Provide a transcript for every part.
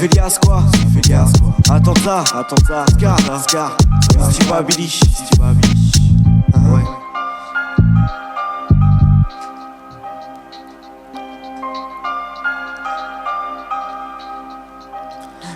Filias quoi, attentat, Scar, si tu vas Billy, ouais.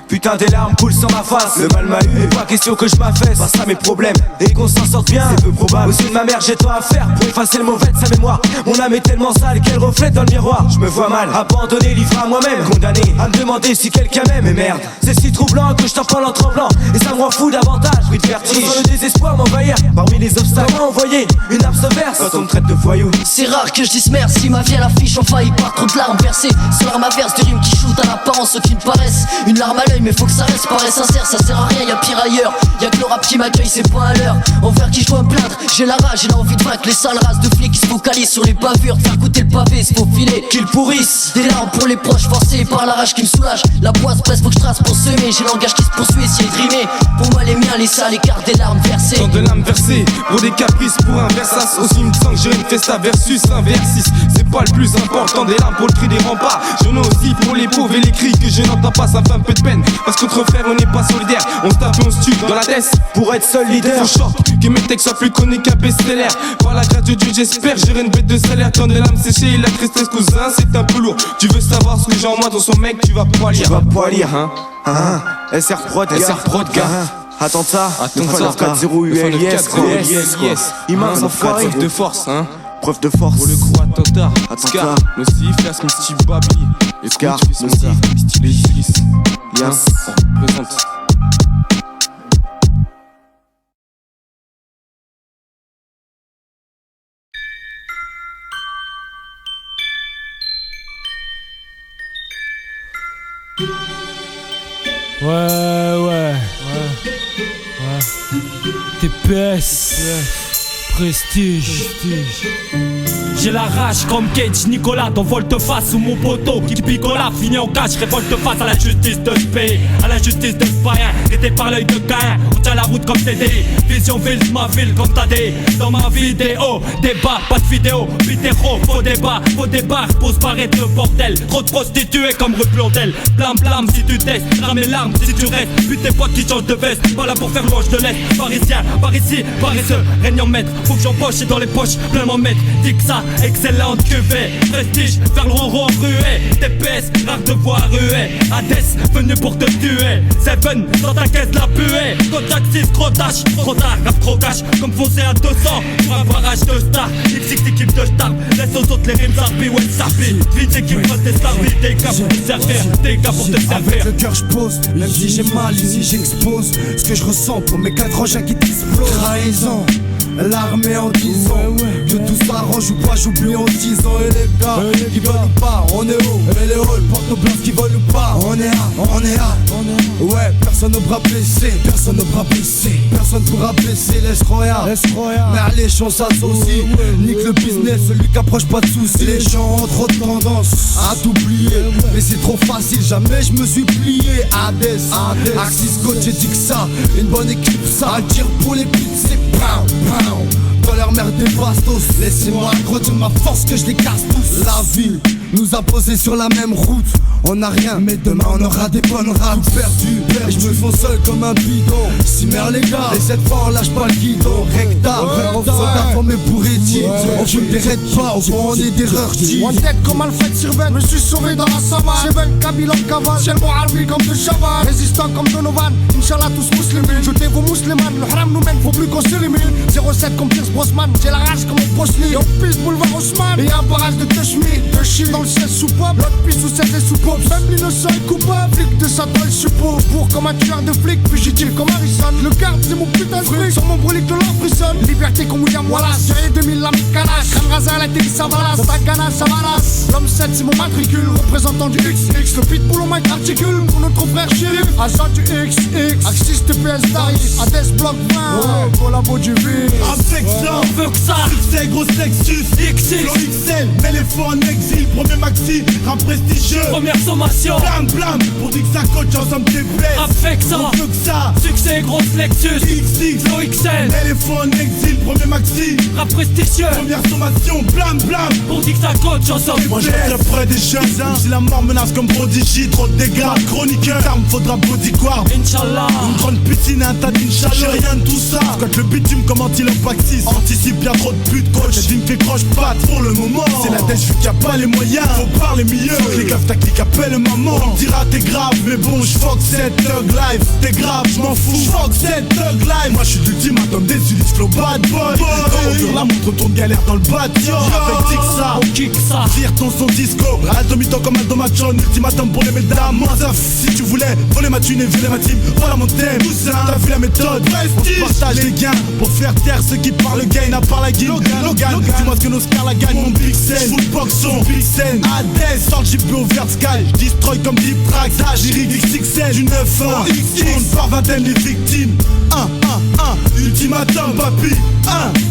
Putain des larmes coulent sur ma face. Le mal m'a eu et pas question que je m'affaisse face à mes problèmes et qu'on s'en sorte bien, c'est peu probable. Aux yeux de ma mère j'ai tant à faire pour effacer le mauvais de sa mémoire. Mon âme est tellement sale qu'elle reflète dans le miroir. Je me vois mal, abandonné, livré à moi-même, condamné à me demander si quelqu'un m'aime. Et merde, c'est si troublant que je t'en parle en tremblant. Et ça me rend fou davantage, pris de vertige. Le désespoir m'envahir parmi les obstacles. Comment envoyer une âme se verse quand on me traite de voyou. C'est rare que je dise merci, ma vie à l'affiche, enfin il part trop de larmes versées. Sur l'arme averse de rimes qui shootent à l'apparence qui me paraissent. Une larme à l'œil mais faut que ça reste, paraît sincère, ça sert à rien, y'a pire ailleurs. Y'a que le rap qui m'accueille, c'est pas à l'heure. Envers qui je dois me plaindre, j'ai la rage, j'ai l'envie de vaincre les sales races de flics qui se focalisent sur les bavures, de faire goûter le pavé, se faufiler, qu'ils pourrissent. Des larmes pour les proches forcés par la rage qui me soulage. La poisse presque faut que je trace pour semer, j'ai l'engage qui se poursuit, essayer de rimer. Pour moi les miens, les sales, écart des larmes versées. Tant de larmes versées, pour des caprices, pour un versas. Aussi me semble que j'ai une festa versus un versis. C'est pas le plus important, des larmes pour le cri des remparts. J'en ai aussi pour les pauvres et les cris que je n'entends pas, ça me fait un peu de peine. Parce qu'entre frères on n'est pas solidaire, on se tape et on se tue dans la tête. Pour être seul leader, faut choc, que mes textes soient plus connus qu'un best-seller. Par la grâce de Dieu j'espère, gérer une bête de salaire. Tant de larmes séchées et la tristesse cousin, c'est un peu lourd. Tu veux savoir ce que j'ai en moi dans son mec, tu vas poilir. SR Prod, gars. Attentat, 4-0 ULIS, immense enfoiré. Preuve de force, hein. Preuve de force. Pour le crew attentat. Scar, Nocif, Yas, Misty, Babi. Scar, Nocif, stylé, Ulysse. Yas, présente. Ouais. TPS. Prestige. J'ai la rage comme Cage, Nicolas, ton volte-face ou mon poteau qui picola, fini en cache, révolte-face à la justice de ce pays, à la justice de ce païen, guetté par l'œil de Caïn, on tient la route comme TD, vision ville, ma ville comme t'as des, dans ma vidéo, débat, pas de vidéo, vidéo, faux débat, pose paraître le bordel, trop de prostituées comme rue Blondel, blâme si tu testes, rame les larmes si tu restes, pute tes potes qui changent de veste, pas là pour faire louange de l'Est, parisien, par ici, paresseux, règne en maître, faut que j'empoche et dans les poches, plein m'en mettre, dis que ça, excellente cuvée, prestige, vers le ronron rué, TPS, rare de voir rué, Hades, venu pour te tuer, Seven, dans ta caisse la puée, Kodak 6, gros tâche, trop tard, rap trop cash, comme foncé à 200, pour un barrage de stars, XX équipe de star, laisse aux autres les rimes zarbi, ouais zarbi, vite équipe fasse des starbis, des gars pour te servir, des gars pour te servir. Avec le cœur je pose, même si j'ai mal, ici j'expose ce que je ressens pour mes 4 engins qui t'explosent. Trahison, l'armée en 10 ans, que tout s'arrange ou pas, j'oublie en 10 ans. Et les gars qui veulent ou pas, on est haut. Et les halls portent nos blancs qui veulent ou pas, on est à. Ouais, personne au bras blessé, personne pourra blesser les royales. Mais les gens s'associent, nique le business, celui qui approche pas de soucis. Les gens ont trop de tendance à t'oublier, mais c'est trop facile, jamais je me suis plié. Hades, Axis coach, j'ai dit que ça, une bonne équipe, ça. Un tir pour les buts, c'est pow. Dans leur merde des bastos, laissez-moi accrocher ma force que je les casse tous. La vie nous a posé sur la même route, on n'a rien, mais demain on aura des bonnes rames. Perdu, et je me fonce seul comme un bidon. Cimer les gars, et cette fois on lâche pas le guidon. Recta, soldat formé pour étirer. On fume des raids pas, on est des rurtis. On tête comme Alfred Sirven, me suis sauvé dans la savane. Seven, Kabyle en cavale, j'ai le moral comme de Chaval. Résistant comme Donovan, Inch'Allah tous musulmans. Jetez vos musulmans, le haram nous mène, faut plus qu'on s'élimine. 07 comme Pierce Brosnan, j'ai la rage comme un Bosley. Et on pisse boulevard Haussmann, et un barrage de Teshmi. De Chine dans le 16 sous pop, l'autre pisse sous 16 et sous pop. Même l'innocent est coupable, flic de sa toile support. Pour comme un tueur de flic, fugitif comme Harrison. Le garde c'est mon putain de fric, sur mon brolique de l'or frissonne. Liberté comme William Wallace, j'ai 2000 la Kalash. Khamraza la télé Savalas, Tagana Savalas. L'homme 7 c'est mon matricule, représentant du XX. Le pitbull au mic articule, pour notre frère shérif. Agent du XX, Axis TPS Darius, Hades Block 20, collabo du V. Avec ans. On veut que ça. Succès, gros Lexus, XL, Flow XL, mets les faux en exil. Premier maxi, rap prestigieux. première sommation. Blam blam, pour dire que ça coach ensemble tes blesses. Avec ça. On veut que ça. Succès, grosse Lexus. XX, Flow XL, mets les faux en exil. Premier maxi, rap prestigieux. première sommation. Blam blam. Pour dire que ça coach ensemble. Moi je reste près des jeunes, hein. Si la mort menace comme prodigie, trop de dégâts. Chroniqueur, ça me faudra bodyguard. Inch'Allah. Une grande piscine et un tas d'inchallah. J'ai rien de tout ça. Quand le bitume comme anti-lopaxis. Anticipe bien trop de putes, coach. J'ai me fait croche-patte pour le moment. C'est la dèche vu qu'il n'y a pas les moyens. Faut parler mieux. Faut que les gaffes ta clique appelle maman. On me dira t'es grave, mais bon, j'fuck cette thug life. T'es grave, j'm'en fous. J'fuck cette thug life. Moi j'suis l'ultimatum des Ulysse Flow bad boy. Quand on dure la montre, tourne galère dans le bâtiment. Avec Tixa, On kick ça. tire ton son disco. Aldo mi-temps comme Aldo Machon. Ultimatum pour les mesdames. Moi ça, si tu voulais voler ma thune et violer ma team. Voilà mon thème. T'as vu la méthode. On se partage les gains pour faire taire ceux qui parlent gain à part la guine. Logan, dis-moi ce que nos scars la gagne. Mon big scène, full box son big scène. Hades, sort le JP au vertical. J'destroy comme Deep Track. Lyrique XXL, du 9-1. On par vingtaine les victimes. Ultimatum, papi.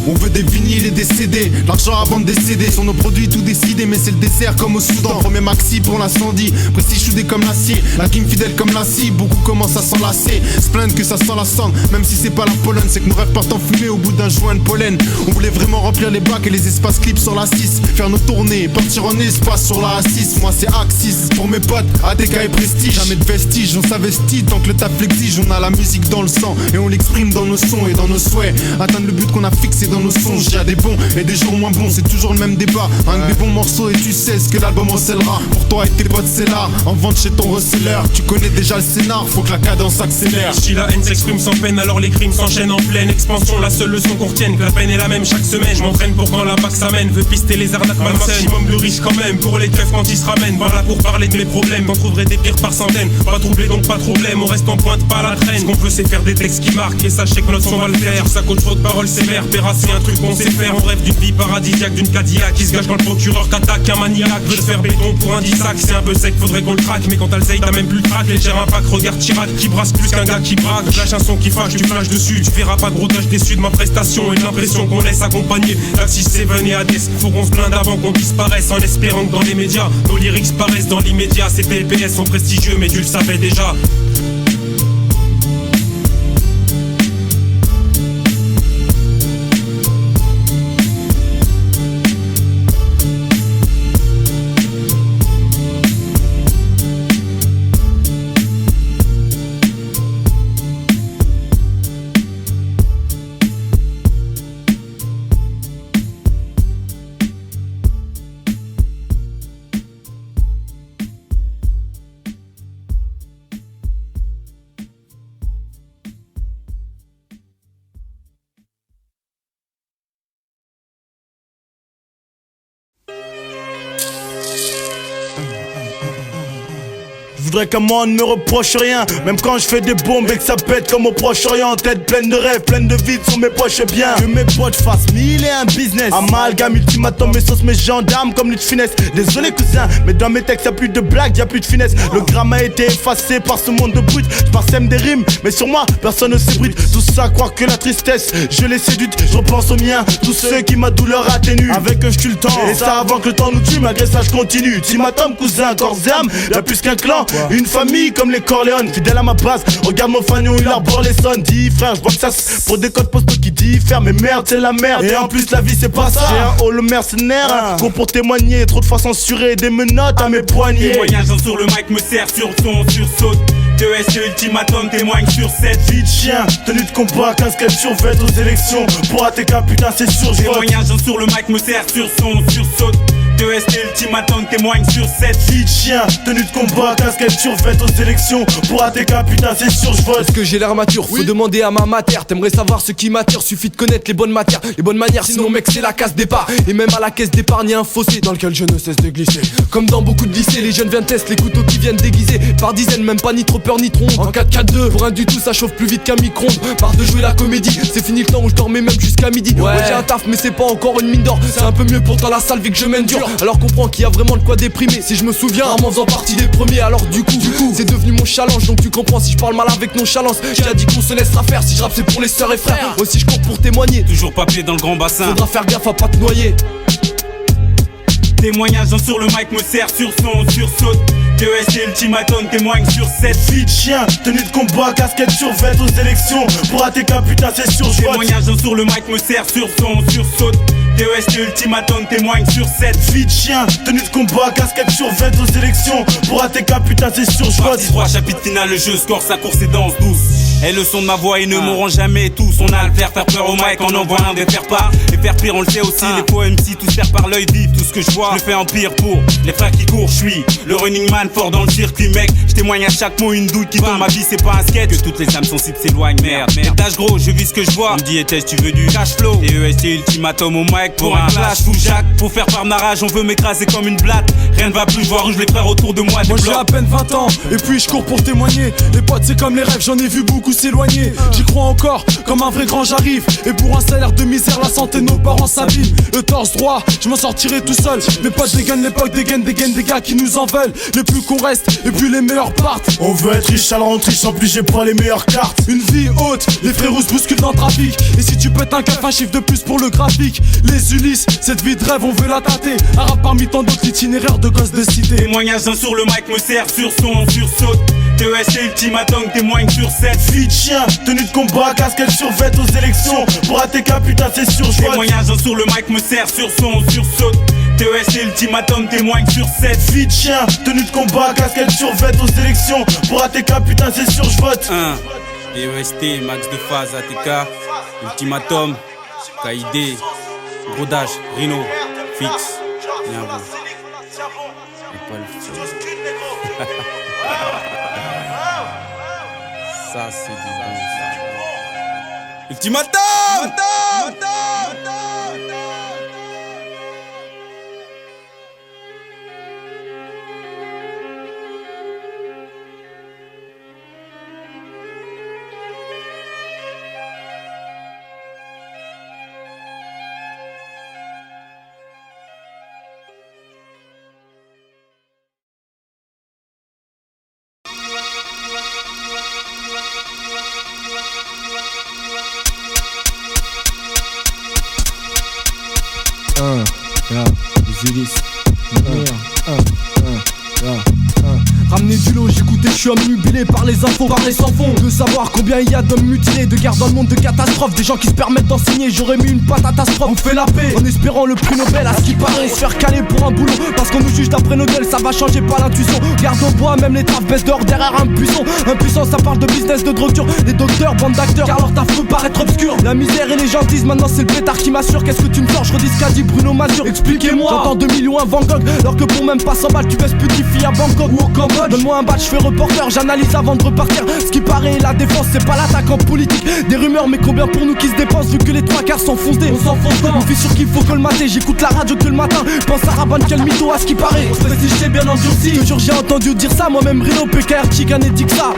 On veut des vinyles et des CD, l'argent avant de décéder. Sur nos produits tout décidé, mais c'est le dessert comme au Soudan. Premier maxi pour l'incendie, prestige soudé comme l'acier. La team fidèle comme la scie, beaucoup commencent à s'enlacer. Se plaindre que ça sent la cendre, même si c'est pas la Pologne. C'est que nos rêves partent en fumée au bout d'un joint de pollen. On voulait vraiment remplir les bacs et les espaces clips sur la 6. Faire nos tournées, partir en espace sur la A6. Moi c'est Axis, pour mes potes, ADK et Prestige. Jamais de vestiges, on s'investit tant que le taf l'exige. On a la musique dans le sang et on l'exprime dans nos sons et dans nos souhaits. Atteindre le but qu'on a fixé dans nos songes. Y'a des bons et des jours moins bons, c'est toujours le même débat. Un des bons morceaux et tu sais ce que l'album recèlera. Pour toi et tes potes c'est là, en vente chez ton reseller. Tu connais déjà le scénar, faut que la cadence accélère. Si la haine s'exprime sans peine, alors les crimes s'enchaînent en pleine expansion. La seule leçon qu'on retienne, que la peine est la même chaque semaine. Je m'entraîne pour quand la bac s'amène, veut pister les arnaques malsaines. Maximum de riches quand même, pour les keufs quand ils se ramènent. Voilà pour parler de mes problèmes, t'en trouverai des pires par centaines. Pas troublé donc pas de problème, on reste en pointe, pas la traîne. Ce qu'on veut c'est faire des textes qui marquent, et sachez que notre son va le faire. Ça coach trop de paroles sévères, Péra c'est un truc qu'on sait faire. On rêve d'une vie paradisiaque, d'une Cadillac qui se gâche quand le procureur t'attaque. Un maniaque veut te faire béton pour un 10 sac. C'est un peu sec, faudrait qu'on le traque, mais quand t'as le zeille t'as même plus le trac. Légère impact, regarde Chirac qui brasse plus qu'un gars qui braque. Lâche un son qui fâche, tu flashes dessus. Tu verras pas gros tâche déçu de ma prestation et de l'impression qu'on laisse accompagner. Taxi 7 et Hades, faut qu'on se blinde avant qu'on disparaisse. En espérant que dans les médias, nos lyrics paraissent dans l'immédiat. Ces PLPS sont prestigieux mais tu le savais déjà. Je voudrais qu'un monde ne me reproche rien, même quand je fais des bombes et que ça pète comme au Proche-Orient. Tête pleine de rêves, pleine de vide sur mes poches bien. Que mes potes fassent mille et un business. Amalgame, ultimatum, mes sauces, mes gendarmes comme lutte finesse. Désolé cousin, mais dans mes textes y'a plus de blagues, y'a plus de finesse. Le gramme a été effacé par ce monde de brut. J'parsème des rimes, mais sur moi personne ne s'ébruite. Tout ça croire que la tristesse, je les séduite. Je repense aux miens, tous ceux qui ma douleur atténue. Avec eux j'tue le temps, et ça avant que le temps nous tue. Malgré ça je continue, ultimatum cousin, corps et âme. Y'a plus qu'un clan, une famille comme les Corleone. Fidèle à ma base, regarde mon fanion, il arbore les sons. Dis frère, j'vois que ça pour des codes postaux qui diffèrent. Mais merde c'est la merde, et en plus la vie c'est pas ça. J'ai un hall mercenaire, gros pour témoigner. Trop de fois censuré, des menottes à mes poignets. Témoignage sur le mic me sert sur son sursaute. 2S ultimatum témoigne sur cette vie de chien, tenue de combat, 15 qu'elle survête aux élections. Pour ATK putain c'est sûr, je témoignage sur le mic me sert sur son sursaute. 2ST ultimatum témoigne sur cette vie de chien, tenue de combat, 15 qu'elle survête aux élections. Pour ATK putain c'est sûr, je vote. Est-ce que j'ai l'air mature? Faut demander à ma mater. T'aimerais savoir ce qui m'attire, suffit de connaître les bonnes matières, les bonnes manières. Sinon mec c'est la case départ. Et même à la caisse d'épargne y'a un fossé dans lequel je ne cesse de glisser. Comme dans beaucoup de lycées, les jeunes viennent tester les couteaux qui viennent déguisés par dizaines, même pas ni trop peur ni trompe. En 4-4-2, pour un du tout ça chauffe plus vite qu'un micro-ondes. Marre de jouer la comédie, c'est fini le temps où je dormais même jusqu'à midi. Ouais j'ai un taf mais c'est pas encore une mine d'or. C'est un peu mieux pourtant la salle vu que je mène dur. Alors comprends qu'il y a vraiment le pourquoi déprimer si je me souviens en faisant partie des premiers. Alors du coup c'est devenu mon challenge. Donc tu comprends si je parle mal avec nonchalance. Qui a dit qu'on se laissera faire? Si je rappe c'est pour les sœurs et frères. Moi aussi je compte pour témoigner. Toujours papier dans le grand bassin. Faudra faire gaffe à pas te noyer. Témoignage sur le mic me sert sur son sursaute. DEST ultimatum témoigne sur cette vie de chien. Tenue de combat, casquette survêt aux élections. Pour ATK putain c'est sûr je témoignage sur le mic me sert sur son sursaute. DEST ultimatum témoigne sur cette vie de chien. Tenue de combat, casquette survêt aux élections. Pour ATK putain c'est sûr je vote. 3 chapitre final, le jeu score, sa course et danse douce. Et le son de ma voix, ils ne mourront jamais tous. On a le faire peur au mic en envoyant des faire pas. Et faire pire, on le sait aussi, les faux MC, tous faire par l'œil vif. Tout ce que je vois, je le fais en pire pour les frères qui courent. Je suis le running man fort dans le circuit, mec. Je témoigne à chaque mot, une doute qui tombe. Ma vie, c'est pas un skate. Que toutes les âmes sensibles s'éloignent, merde. Tâche gros, je vis ce que je vois. On me dit, était-ce tu veux du cash flow? DEST ultimatum au mic pour un clash sous Jacques. Pour faire par ma rage, on veut m'écraser comme une blatte. Rien ne va plus, voir rouge les frères autour de moi. Moi j'ai à peine 20 ans, et puis je cours pour témoigner. Les potes c'est comme les rêves, j'en ai vu beaucoup s'éloigner. J'y crois encore, comme un vrai grand j'arrive. Et pour un salaire de misère, la santé de nos parents s'abîme. Le torse droit, je m'en sortirai tout seul. Mes potes dégainent l'époque, dégainent des gars qui nous en veulent. Les plus qu'on reste, et puis les meilleurs partent. On veut être riche, alors on triche, en plus j'ai pas les meilleures cartes. Une vie haute, les frérots se bousculent dans le trafic. Et si tu pètes un cap, un chiffre de plus pour le graphique. Les Ulysses, cette vie de rêve, on veut la tâter. Un rap parmi tant d'autres, l'itinéraire de gosses de cité. Témoignage sur le mic me sert sur son sursaute. DEST ultimatum témoigne sur cette vie de chien. Tenue de combat, casquette survêt aux élections. Pour ATK putain c'est sûr je témoignage sur le mic me sert sur son sursaute. DEST ultimatum témoigne sur cette vie de chien. Tenue de combat, casquette survêt aux élections. Pour ATK putain c'est sûr je vote. DEST, max de phase, ATK, ultimatum, KID, Brodage, Rhino, Fix, bien vous. Pas le feu. Ça c'est du bon ça. Ultimatum! Ramener du lot, j'écoutais, je suis omnubilé par les infos, par les sans fond. De savoir combien il y a d'hommes mutilés, de guerres dans le monde, de catastrophes. Des gens qui se permettent d'enseigner, j'aurais mis une patatastrophe. On fait la paix, en espérant le prix Nobel. À ce qui paraît, se faire caler pour un boulot. Parce qu'on nous juge d'après nos gueules, ça va changer pas l'intuition. Garde au bois, même les traves baissent dehors derrière un buisson. Impuissant, ça parle de business, de drogue dure. Les docteurs, bande d'acteurs, car leur taf peut paraître obscur. La misère et les gens disent maintenant c'est le pétard qui m'assure. Qu'est-ce que tu me sors, je redis ce qu'a dit Bruno Mazur. Expliquez-moi, j'entends 2 millions à Van Gogh. Alors que pour même pas 100 balles, tu baisses plus de filles à Bangkok ou au Cambodge. Donne-moi un badge, je fais reporter, j'analyse avant de repartir. Ce qui paraît, la défense, c'est pas l'attaque en politique. Des rumeurs, mais combien pour nous qui se dépensent, vu que les 3 quarts sont foncés. On s'enfonce dans. On fait sûr qu'il faut que le matin, j'écoute la radio que le matin. Pense à Rabanne, quel mytho à ce qui paraît. Si j'étais bien endurci, toujours j'ai entendu dire ça. Moi-même, Rino, PKR, Chigan et dit que ça.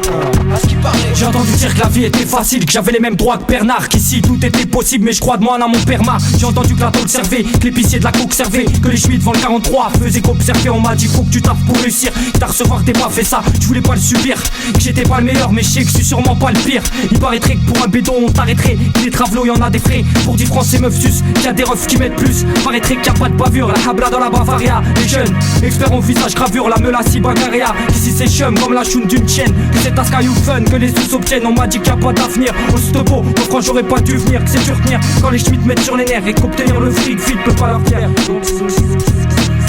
À ce qui paraît. J'ai entendu dire que la vie était facile, que j'avais les mêmes droits que Bernard. Qu'ici tout était possible, mais je crois de moi à mon perma. J'ai entendu que la tôle servait, que l'épicier de la coke servait, que les Schmitt devant le 43 faisaient qu'observer. On m'a dit faut que tu taffes pour réussir. T'as recevoir t'es pas fait ça, je voulais pas le subir. Que j'étais pas le meilleur, mais je sais que je suis sûrement pas le pire. Il paraîtrait que pour un bédon on t'arrêterait. Les travelots y'en a des frais. Pour 10 francs c'est meuf sus, y'a des refs qui mettent plus. Paraîtrait qu'il y a pas de bavure, la habla dans la Bavaria. Les jeunes, experts en visage gravure, la meula si bagaria. Qu'ici c'est chum comme la choune d'une chienne. Que c'est Tascaillou fun, que les sous s'obtiennent. On m'a dit qu'il y a pas d'avenir. Au stopo, mon frère j'aurais pas dû venir. Que c'est dur tenir quand les Schmitt mettent sur les nerfs. Et qu'obtenir le fric vite peut pas leur faire.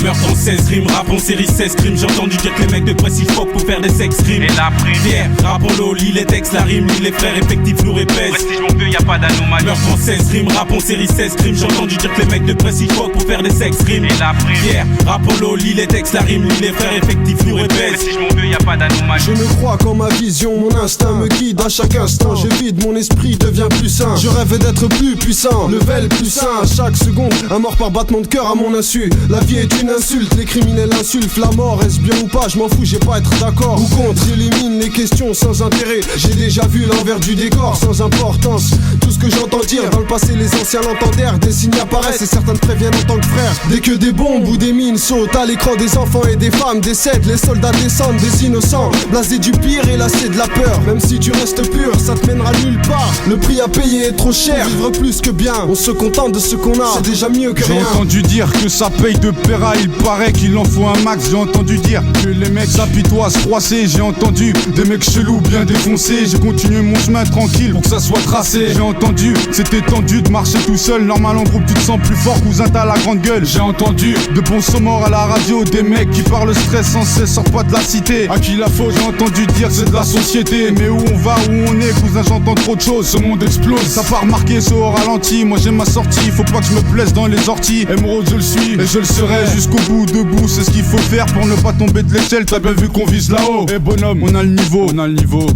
Meurtre en 16 rimes, rap en série 16 crimes. J'ai entendu dire que les mecs de presse ils fuck pour faire des sex rimes. Et la prière, rap en l'eau, lis les textes, la rime, lis les frères effectifs, lourds et pèse. Prestige mon vieux, y'a pas d'anomalie. Meurtre en 16 rimes, rap en série 16 crimes. J'ai entendu dire que les mecs de presse ils fuck pour faire des sex rimes. Et la prière, rap en l'eau, lis les textes, la rime, lis les frères effectifs, lourds et pèse. Prestige mon vieux, y'a pas d'anomalie. Je me crois quand ma vision, mon instinct me guide à chaque instant. Je vide, mon esprit devient plus sain. Je rêve d'être plus puissant, level plus sain. À chaque seconde, un mort par battement de cœur à mon insu. La vie est une insulte. insultes, les criminels insultent la mort. Est-ce bien ou pas, je m'en fous, j'ai pas à être d'accord ou contre. J'élimine les questions sans intérêt. J'ai déjà vu l'envers du décor sans importance. Tout ce que j'entends dire, dans le passé les anciens l'entendèrent. Des signes apparaissent et certains te préviennent en tant que frère. Dès que des bombes ou des mines sautent à l'écran, des enfants et des femmes décèdent. Les soldats descendent, des innocents blasés du pire et lassés de la peur. Même si tu restes pur, ça te mènera nulle part. Le prix à payer est trop cher, vivre plus que bien. On se contente de ce qu'on a, c'est déjà mieux que rien. J'ai entendu dire que ça paye de Pera, il paraît qu'il en faut un max. J'ai entendu dire que les mecs s'apitoient à se froisser. J'ai entendu des mecs chelous bien défoncés. J'ai continué mon chemin tranquille pour que ça soit tracé. J'ai entendu, c'était tendu de marcher tout seul. Normal en groupe tu te sens plus fort, cousin t'as la grande gueule. J'ai entendu de bons morts à la radio, des mecs qui parlent stress sans cesse, sortent pas de la cité. À qui la faute, j'ai entendu dire que c'est de la société. Mais où on va, où on est, cousin j'entends trop de choses. Ce monde explose, ça part remarquer ce au ralenti. Moi j'ai ma sortie, faut pas que je me blesse dans les orties. Émeraude je le suis, et je le serai jusqu'au bout, debout. C'est ce qu'il faut faire pour ne pas tomber de l'échelle. T'as bien vu qu'on vise là-haut. Eh bonhomme, on a le niveau, on a le niveau.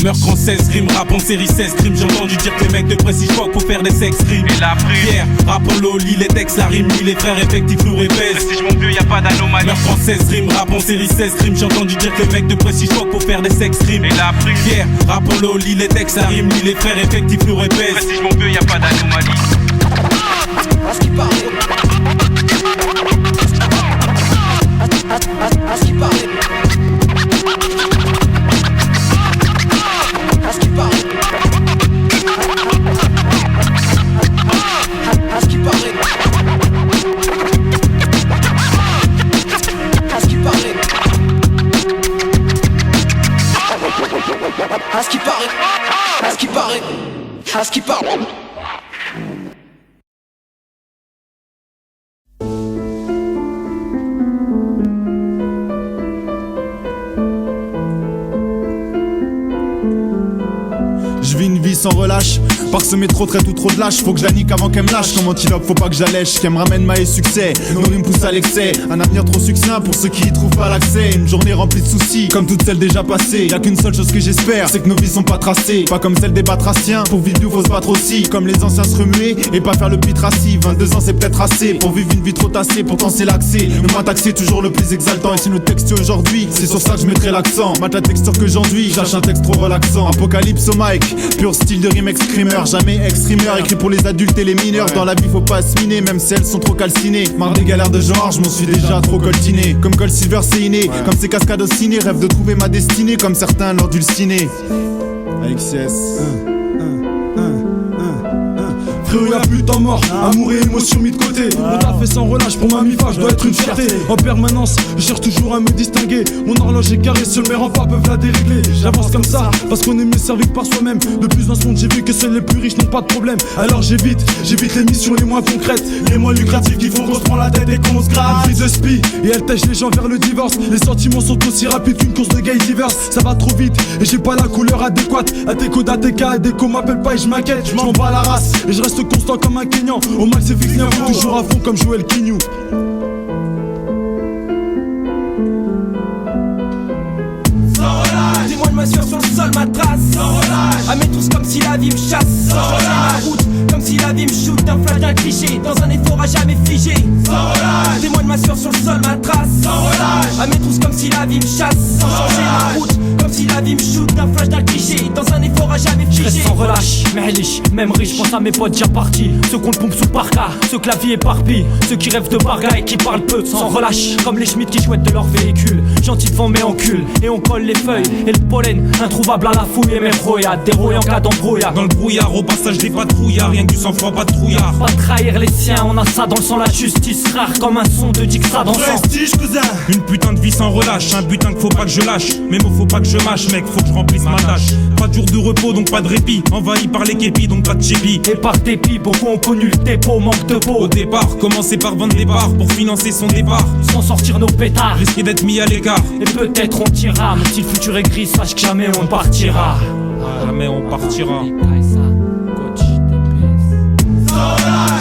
Meurtre en 16 rimes, rap en série 16 crimes. J'ai entendu dire que les mecs de Prestige Rock pour faire des sex rimes. Et la prière, rap en low, lit les textes, la rime, lit les frères effectifs, lourds et pèse. Prestige mon vieux, y'a pas d'anomalie. Meurtre en 16 rimes, rap en série 16 crimes. J'ai entendu dire que les mecs de Prestige Rock pour faire des sex rimes. Et la prière, rap en low, lit les textes, la rime, lit les frères effectifs, lourds et pèse. Prestige mon vieux, y'a pas d'anomalie. À ce qui paraît. À ce qui paraît. À ce qui paraît, à ce qui paraît, à ce qui paraît. Je vis une vie sans relâche, parsemé trop traite ou trop de lâche. Faut que je la nique avant qu'elle me lâche. Comme antilope, faut pas que j'allèche. Qu'elle me ramène ma et succès. Nos rimes poussent à l'excès. Un avenir trop succinct pour ceux qui y trouvent pas l'accès. Une journée remplie de soucis, comme toutes celles déjà passées. Y'a qu'une seule chose que j'espère, c'est que nos vies sont pas tracées. Pas comme celles des batraciens. Pour vivre mieux, faut se battre aussi. Comme les anciens se remuer et pas faire le pitraci. 22 ans, c'est peut-être assez pour vivre une vie trop tassée. Pourtant, c'est l'accès. Le moins taxé, toujours le plus exaltant. Et si notre texte aujourd'hui, c'est sur ça que je mettrai l'accent. Mate la texture que j'enduis, cherche un texte trop relaxant. Apocalypse au mic, pur style de rime ex-screamer. Jamais ex-streamer, écrit pour les adultes et les mineurs. Dans la vie faut pas se miner, même si elles sont trop calcinées. Marre des galères de genre, je m'en suis déjà trop coltiné. Comme Gold Silver c'est inné, comme ces cascades au ciné. Rêve de trouver ma destinée, comme certains lors du ciné. Alexiès. Frérot y'a plus de temps mort, amour et émotion mis de côté. On t'a fait sans relâche pour ma mi-fa, je dois être une fierté. En permanence, je cherche toujours à me distinguer. Mon horloge est carrée, seuls mes remparts peuvent la dérégler. J'avance comme ça, parce qu'on est mieux servi que par soi-même. De plus dans ce monde, j'ai vu que seuls les plus riches n'ont pas de problème. Alors j'évite les missions les moins concrètes, les moins lucratives qui font qu'on se prend la tête et qu'on se gratte. Une vie de spi, et elle tèche les gens vers le divorce. Les sentiments sont aussi rapides qu'une course de gay diverse. Ça va trop vite, et j'ai pas la couleur adéquate. À tes codes, à tes cas, à déco m'appelle pas et je m'inquiète. Je m'en bats la race, et je reste constant comme un Kenyan. Au max c'est fixe, toujours à fond comme Joël Kinyou. Sans relâche, dis-moi de m'assurer sur le sol ma trace. Sans relâche, à mes tous comme si la vie me chasse. Sans relâche, ma route comme si la vie me shoot. D'un flash, d'un cliché, dans un effort à jamais figé. Sans relâche, dis-moi de m'assurer sur le sol ma trace. Sans relâche, à mes tous comme si la vie me chasse. Sans changer ma route comme si la vie me shoot. D'un flash, d'un cliché, dans un effort à jamais figé. Je reste sans relâche, mais riche, même riche, pense à mes potes déjà partis. Ceux qu'on le pompe sous parka, ceux que la vie éparpille. Ceux qui rêvent de barga et qui parlent peu, sans relâche. Comme les Schmitt qui chouettent de leur véhicule. Gentil devant mais en cul, et on colle les feuilles. Et le pollen, introuvable à la fouille. Et mes broyades, dérouillés en cas d'embrouillard. Dans le brouillard, au passage des patrouillards. Rien que du sang-froid, pas de trouillard. Pas trahir les siens, on a ça dans le sang. La justice rare comme un son de Dixa dans le sang. Prestige cousin. Une putain de vie sans relâche, un butin que faut pas que je lâche. Mes mots faut pas que je mâche, mec, faut que je remplisse ma tâche. Pas de jour de repos, donc pas de répit. Envahi par les képis, donc pas de chépi. Et par dépit, beaucoup ont connu le dépôt, manque de peau. Au départ, commencer par vendre des parts pour financer son départ. Sans sortir nos pétards, risquer d'être mis à l'écart. Et peut-être on tirera, mais si le futur est gris, sache que jamais on partira. Jamais on partira.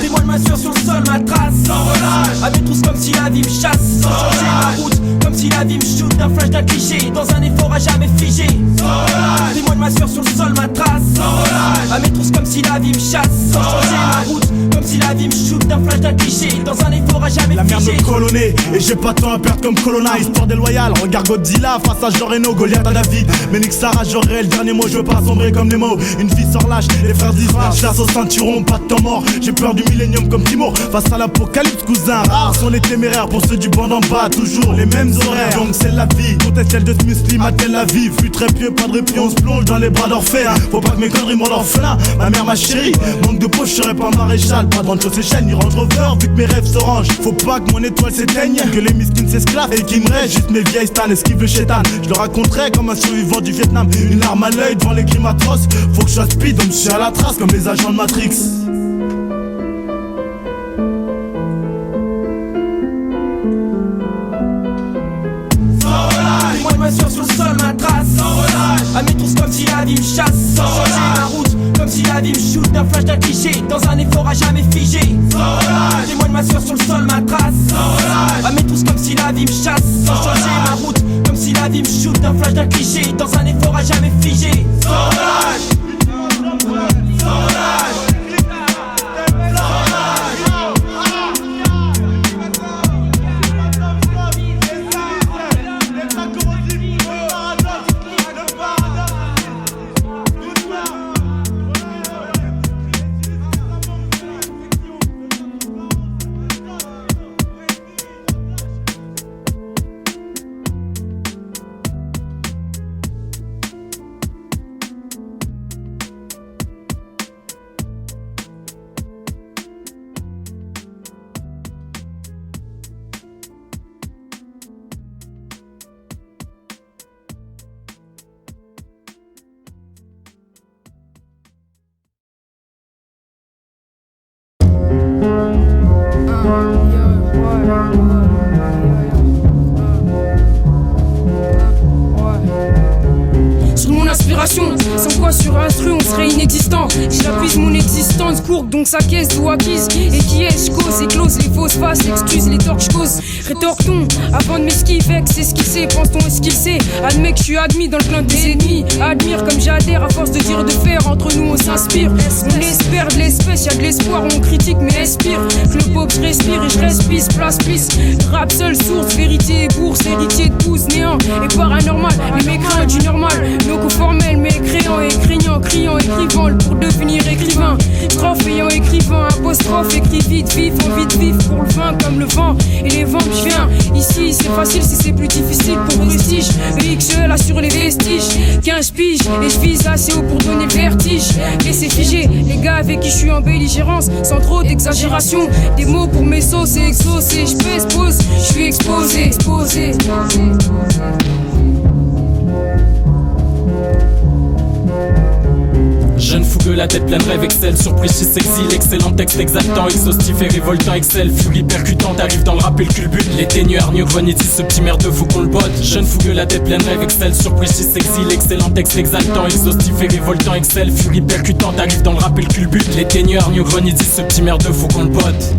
Dis-moi de m'assurer sur le sol ma trace. Sans relâche, à mes trousses comme si la vie me chasse. Sans changer ma route comme si la vie me shoot d'un flash d'un cliché. Dans un effort à jamais figé. Témoin de ma sueur sur le sol, ma trace. À mes trousses comme si la vie me chasse. Sans changer ma route, comme si la vie me shoot d'un flash d'un cliché. Dans un effort à jamais figé. La merde me colonnée, et j'ai pas de temps à perdre comme Colonna. Histoire déloyale, regarde Godzilla face à Joreno, Goliath à David. Mais Nick Sarah, j'aurais le dernier mot, je veux pas sombrer comme Nemo. Une fille sort lâche, les frères disent chasse au ceinturon, pas de temps mort. J'ai peur du millénium comme Timor. Face à l'apocalypse, cousin, rares sont les téméraires. Pour ceux du banc d'en bas, toujours les mêmes horaires. Donc c'est la vie, est celle de ce muslim à Tel Aviv. Fut très pieux, pas de répit, on se plonge dans les bras d'Orphée. Faut pas que mes conneries m'en orphelin. Ma mère, ma chérie, manque de peau, je serais pas maréchal. Pas de choses chaînes, ni rentre over, vu que mes rêves s'orangent. Faut pas que mon étoile s'éteigne, que les miskins s'esclavent et qu'il me reste juste mes vieilles stans. Esquive le chétan, je le raconterai comme un survivant du Vietnam. Une larme à l'œil devant les crimes atroces. Faut que je sois speed, donc je suis à la trace comme les agents de Matrix. Témoin de ma sueur sur le sol, ma trace. À mes trousses comme si la vie me chasse. Sans changer ma route, comme si la vie me shoot d'un flash d'un cliché. Dans un effort à jamais figé. Témoin de ma sueur sur le sol, ma trace. À mes trousses comme si la vie me chasse. Sans changer ma route, comme si la vie me shoot d'un flash d'un cliché. Dans un effort à jamais figé. Sur mon inspiration, sans quoi sur instru on serait inexistant. J'appuie mon existence courbe donc sa caisse ou acquise. Et qui est-je cause, éclose les fausses faces, excuse les torches causes. Rétorque-t-on avant de m'esquiver, c'est ce qu'il sait, pense-t-on est-ce qu'il sait. Admets que je suis admis dans le clan des ennemis. Admire comme j'adhère à force de dire de faire. Entre nous on s'inspire, on espère de l'espèce, y'a de l'espoir, on critique mais expire. Que le pop je respire et je respire, place pisse. Rap seule source, vérité et bourse, héritier de pouce, néant et paranormal. Les mécréants du normal, nos conformels mais créant et craignant, criant, écrivant pour devenir écrivain. Strophe ayant écrivain, apostrophe, écrit vite, vif, envie de vivre pour le vin comme le vent et les vents. Je viens ici, c'est facile si c'est plus difficile pour prestige. EXL assure les vestiges, 15 piges et je vise assez haut pour donner le vertige. Laissez figer les gars avec qui je suis en belligérance, sans trop d'exagération. Des mots pour mes sauces et exaucer. Je pèse, pose, je suis exposé. Jeune fougueux, la tête pleine rêve, excel, surprise, s'exile, excellent texte exaltant, exhaustif et révoltant, excel, furie percutante, arrive dans le rap et le culbute, les ténues, hargneux, grenitis, ce petit merde, faut qu'on le botte. Jeune fougueux, la tête pleine rêve, excel, surprise, s'exile, excellent texte exaltant, exhaustif et révoltant, excel, furie percutante, arrive dans le rap et le culbute, les ténues, hargneux, grenitis, ce petit merde, faut qu'on le botte.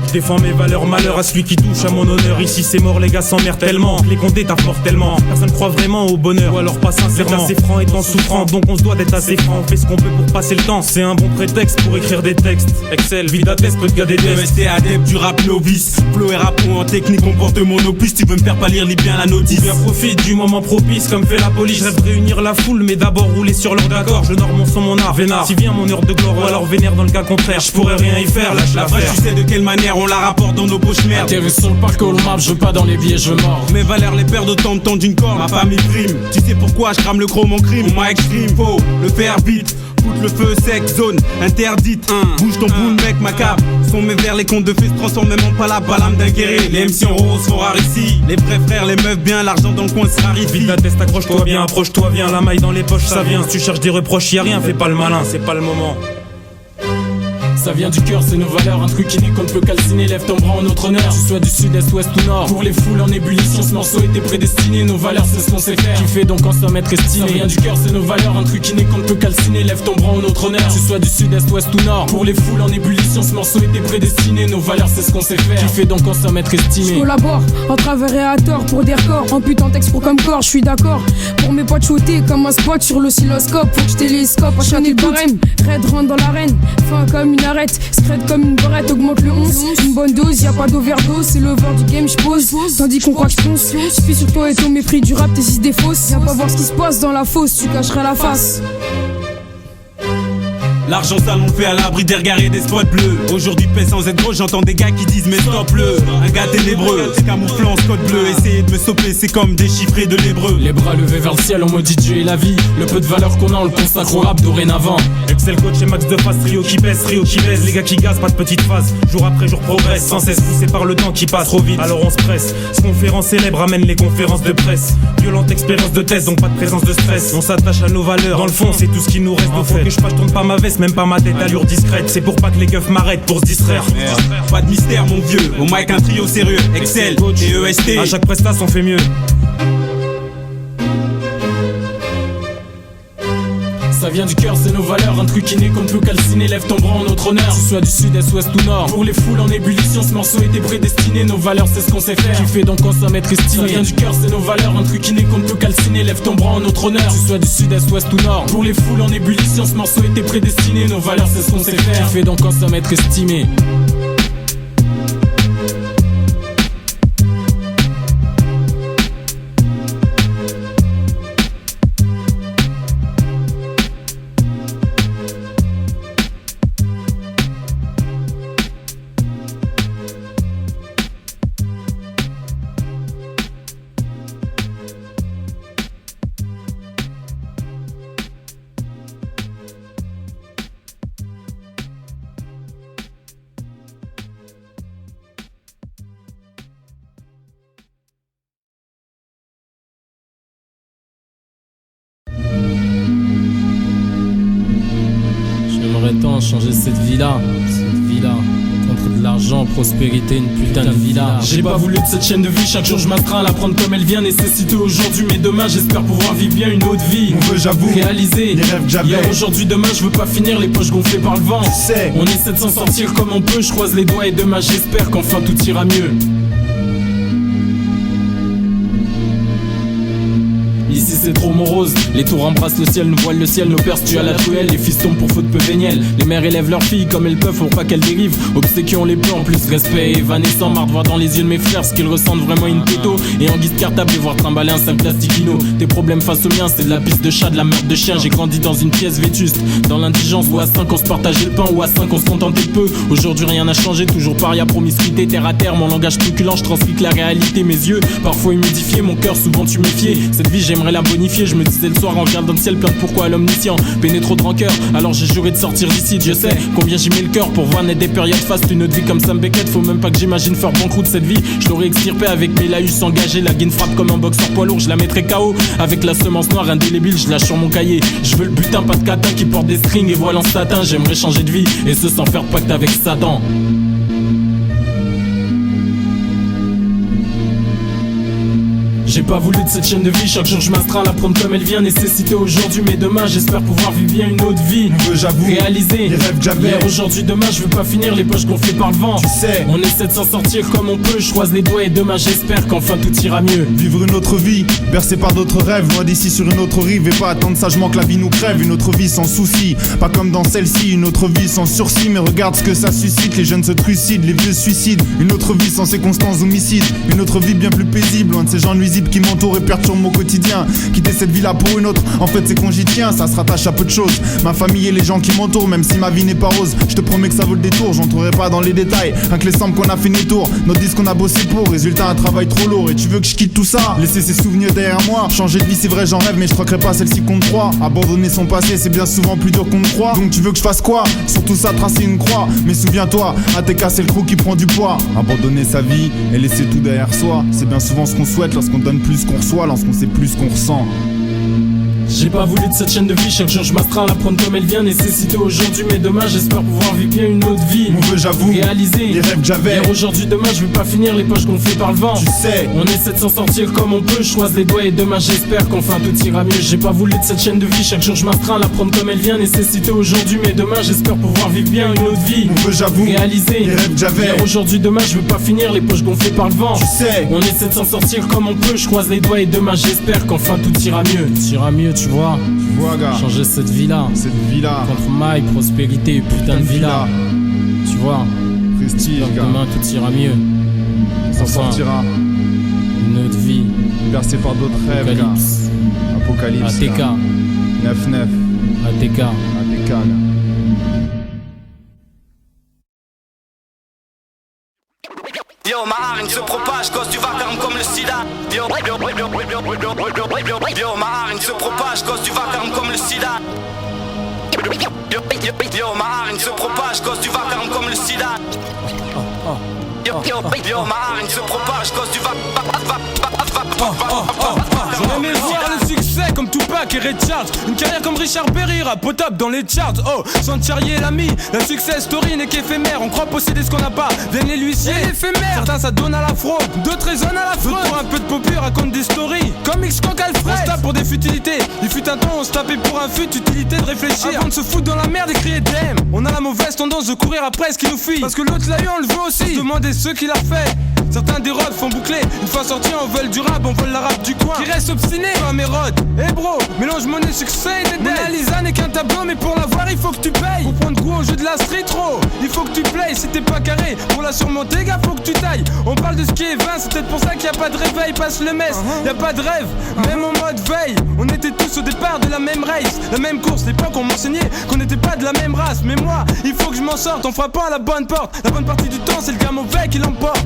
Je défends mes valeurs, malheur à celui qui touche à mon honneur. Ici c'est mort, les gars s'emmerdent tellement. Les condés t'apportent tellement. Personne croit vraiment au bonheur, ou alors pas sincèrement. C'est assez franc étant souffrant, donc on se doit d'être assez franc. On fait ce qu'on peut pour passer le temps, c'est un bon prétexte pour écrire des textes. Excel, vida test, peu de gars des tests. MST adepte du rap novice. Flow et rap en technique, on porte mon opus. Tu veux me faire pas lire, lis bien la notice. Bien profite du moment propice, comme fait la police. Je rêve de réunir la foule, mais d'abord rouler sur l'ordre d'accord. Je dors mon son, mon art, vénard. Si vient mon heure de gloire, ou alors vénère dans le cas contraire. Je pourrais rien y faire, lâche la tu sais de quelle manière on la rapporte dans nos poches merde. Atterri sur le parc au map, je veux pas dans les billets, je mords. Mes valeurs les perdent autant de temps d'une corde. Ma famille prime, tu sais pourquoi je crame le chrome en crime. Moi extreme, faut le faire vite. Foutre le feu sec, zone interdite. Bouge ton boule mec, ma cape. Sont mes vers, les contes de fées se transforment même en pas la balame d'un guerrier. Les MC en rose sont rares ici. Les vrais frères, les meufs bien, l'argent dans le coin se raréfie. Vite test, accroche-toi bien, approche-toi bien. La maille dans les poches, ça vient. Si tu cherches des reproches, y'a rien, fais pas le malin, c'est pas le moment. Ça vient du cœur, c'est nos valeurs, un truc inné qu'on ne peut calciner. Lève ton bras en notre honneur, que tu sois du sud, est, ouest ou nord. Pour les foules en ébullition, ce morceau était prédestiné. Nos valeurs, c'est ce qu'on sait faire, kiffer donc en somme être estimé. Ça vient du cœur, c'est nos valeurs, un truc inné qu'on ne peut calciner. Lève ton bras en notre honneur, que tu sois du sud, est, ouest ou nord. Pour les foules en ébullition, ce morceau était prédestiné. Nos valeurs, c'est ce qu'on sait faire, kiffer donc en somme être estimé. Je collabore en travers et à tort pour des records. En putain texte pour comme corps, je suis d'accord. Pour mes potes shooter comme un spot sur l'oscilloscope. Faut que je télescope à chaque barème. Red rentre dans l'arène, fin comme une arête. Scred comme une barrette, augmente le 11. Une bonne dose, y'a pas d'overdose. C'est le vent du game, j'pose. Tandis qu'on croit que j'ponce. J'suis sur toi et ton mépris du rap, tes is des fausses. Viens pas voir ce qui se passe dans la fosse, tu cacherais la face. L'argent sale on le fait à l'abri des regards et des spots bleus. Aujourd'hui paix sans être gros, j'entends des gars qui disent mais stop-le. Un gars ténébreux, camouflant en scot bleu. Essayer de me stopper c'est comme déchiffrer de l'hébreu. Les bras levés vers le ciel, on maudit Dieu et la vie. Le peu de valeur qu'on a, on le consacre au rap dorénavant. Excel coach et max de face, Rio qui baisse, Rio qui baise. Les gars qui gazent, pas de petite phase. Jour après jour progresse, sans cesse poussé par le temps qui passe trop vite. Alors on se presse, ce conférence célèbre amène les conférences de presse. Violente expérience de thèse, donc pas de présence de stress. On s'attache à nos valeurs, dans le fond c'est tout ce qui nous reste. Faut que je tourne pas ma veste, même pas ma tête. Allure discrète, c'est pour pas que les keufs m'arrêtent pour se distraire. Pas de mystère mon vieux, au mic un trio sérieux. Excel et EST, à chaque prestation on fait mieux. Ça vient du cœur, c'est nos valeurs, un truc inné qu'on ne peut calciner. Lève ton bras en notre honneur, que tu sois du sud, est, ouest ou nord. Pour les foules en ébullition, ce morceau était prédestiné. Nos valeurs, c'est ce qu'on sait faire, kiffer donc en somme être estimé. Ça vient du cœur, c'est nos valeurs, un truc inné qu'on ne peut calciner. Lève ton bras en notre honneur, que tu sois du sud, est, ouest ou nord. Pour les foules en ébullition, ce morceau était prédestiné. Nos valeurs, c'est ce qu'on sait faire, kiffer donc en somme être estimé. Changer cette vie-là, contre de l'argent, prospérité, une putain de villa. J'ai pas voulu de cette chaîne de vie, chaque jour je m'astreins à la prendre comme elle vient. Nécessité aujourd'hui, mais demain j'espère pouvoir vivre bien une autre vie. On veut, j'avoue, réaliser les rêves que j'avais. Hier, aujourd'hui, demain, je veux pas finir les poches gonflées par le vent. On essaie de s'en sortir comme on peut, je croise les doigts et demain j'espère qu'enfin tout ira mieux. Ici c'est trop morose, les tours embrassent le ciel, nous voilent le ciel, nos pères tuent à la truelle, les fils tombent pour faute peu véniel. Les mères élèvent leurs filles comme elles peuvent pour pas qu'elles dérivent. Obséquions les peu en plus, respect évanescent, marre de voir dans les yeux de mes frères ce qu'ils ressentent vraiment une péto. Et en guise cartable et voir trimballer un 5 plasticino. Tes problèmes face aux miens, c'est de la piste de chat, de la meurtre de chien. J'ai grandi dans une pièce vétuste, dans l'indigence où à 5 on se partageait le pain, où à 5 on se contentait de peu. Aujourd'hui rien n'a changé, toujours paria, promiscuité, terre à terre. Mon langage truculent, je transcris la réalité, mes yeux parfois humidifiés, mon cœur souvent tuméfié. Cette vie j'aimerais la bonifier, je me disais le soir en regardant le ciel plein de pourquoi à l'omniscient. Peiné trop de rancœur, alors j'ai juré de sortir d'ici. Je sais combien j'y mets le cœur pour voir naître des périodes fastes. Une autre vie comme Sam Beckett, faut même pas que j'imagine faire banqueroute cette vie. Je l'aurais extirpé avec mes laïus engagés. La guine frappe comme un boxeur poids lourd, je la mettrai KO. Avec la semence noire indélébile, je lâche sur mon cahier. Je veux le butin, pas de catin qui porte des strings et voile en satin. J'aimerais changer de vie et ce sans faire de pacte avec Satan. J'ai pas voulu de cette chaîne de vie, chaque jour je m'astreins à la prendre comme elle vient. Nécessité aujourd'hui, mais demain j'espère pouvoir vivre bien une autre vie. J'avoue, réaliser les rêves que j'avais. Hier, aujourd'hui, demain je veux pas finir les poches gonflées par le vent. Tu sais, on essaie de s'en sortir comme on peut. Je croise les doigts et demain j'espère qu'enfin tout ira mieux. Vivre une autre vie, bercé par d'autres rêves, loin d'ici sur une autre rive. Et pas attendre sagement que la vie nous crève. Une autre vie sans souci, pas comme dans celle-ci. Une autre vie sans sursis, mais regarde ce que ça suscite. Les jeunes se trucident, les vieux se suicident. Une autre vie sans ces constants homicides. Une autre vie bien plus paisible, loin de ces gens nuisibles qui m'entourent et perturbent mon quotidien. Quitter cette vie-là pour une autre, en fait c'est qu'on j'y tiens. Ça se rattache à peu de choses, ma famille et les gens qui m'entourent. Même si ma vie n'est pas rose, je te promets que ça vaut le détour. J'entrerai pas dans les détails, rien que les samples qu'on a fait demi-tour. Notre disque qu'on a bossé pour, résultat un travail trop lourd. Et tu veux que je quitte tout ça, laisser ces souvenirs derrière moi. Changer de vie c'est vrai j'en rêve, mais je troquerai pas celle-ci contre 3. Abandonner son passé c'est bien souvent plus dur qu'on ne croit. Donc tu veux que je fasse quoi? Sur tout ça tracer une croix. Mais souviens-toi, ATK c'est le crew qui prend du poids. Abandonner sa vie et laisser tout derrière soi, c'est bien souvent ce qu'on souhaite lorsqu'on donne plus qu'on reçoit, lorsqu'on sait plus qu'on ressent. J'ai pas voulu de cette chaîne de vie, chaque jour je m'astreins à la prendre comme elle vient. Nécessité aujourd'hui, mais demain j'espère pouvoir vivre bien une autre vie. Mon vœu, j'avoue, réaliser les rêves que j'avais. Hier, aujourd'hui, demain, je veux pas finir les poches gonflées par le vent. Tu sais, on essaie de s'en sortir comme on peut. Je croise les doigts et demain j'espère qu'enfin tout ira mieux. J'ai pas voulu de cette chaîne de vie, chaque jour je m'astreins à la prendre comme elle vient. Nécessité aujourd'hui, mais demain j'espère pouvoir vivre bien une autre vie. Mon vœu, j'avoue, réaliser les rêves que j'avais. Hier, aujourd'hui, demain, je veux pas finir les poches gonflées par le vent. Tu sais, on essaie de s'en sortir comme on peut. Je croise les doigts et demain j'espère qu'enfin tout ira mieux. Tout ira mieux, tu vois. Gars. Changer cette vie-là. Contre maille, prospérité, putain de villa. Tu vois. Prestige, gars. Demain tout ira mieux. S'en sortira. Une autre vie. Bercé par d'autres rêves, Apocalypse. Gars. Apocalypse. ATK. 9-9. ATK. ATK, gars. Yo, ma harine se propage, cause du vacarme comme le sida. Yo, ma harine se propage, cause du vacarme comme le sida. Yo, ma harine se propage, cause du vacarme comme le sida. Yo, ma harine se propage, cause du J'aurais aimé voir le succès comme Tupac et Ray Charles. Une carrière comme Richard Berry, rap au top dans les charts. Oh, sans Thierry et l'ami, la success story n'est qu'éphémère. On croit posséder ce qu'on n'a pas, viennent les huissiers, l'éphémère. Certains ça donne à la fraude, d'autres raisonnent à la fraude. Pour un peu de pop racontent des stories, comme X-Conk Alfred. On se tape pour des futilités, il fut un temps on se tapait pour un fut. Utilité de réfléchir avant de se foutre dans la merde et crier damn. On a la mauvaise tendance de courir après ce qui nous fuit, parce que l'autre l'a eu on le veut aussi. Demandez ceux qui l'a fait. Certains dérobent, font boucler. Une fois sortis, on vole du rap, on vole la rap du coin. Qui reste obstiné, comme Hérode. Eh bro, mélange monnaie, succès et des Mona Lisa n'est qu'un tableau, mais pour l'avoir, il faut que tu payes. Pour prendre goût au jeu de la street, trop. Il faut que tu playes, si t'es pas carré. Pour la surmonter, gars, faut que tu tailles. On parle de ce qui est vain, c'est peut-être pour ça qu'il y a pas de réveil. Passe le mess, y a pas de rêve, même en mode veille. On était tous au départ de la même race, la même course. L'époque, on m'enseignait qu'on n'était pas de la même race. Mais moi, il faut que je m'en sorte en frappant à la bonne porte. La bonne partie du temps, c'est le gars mauvais qui l'emporte.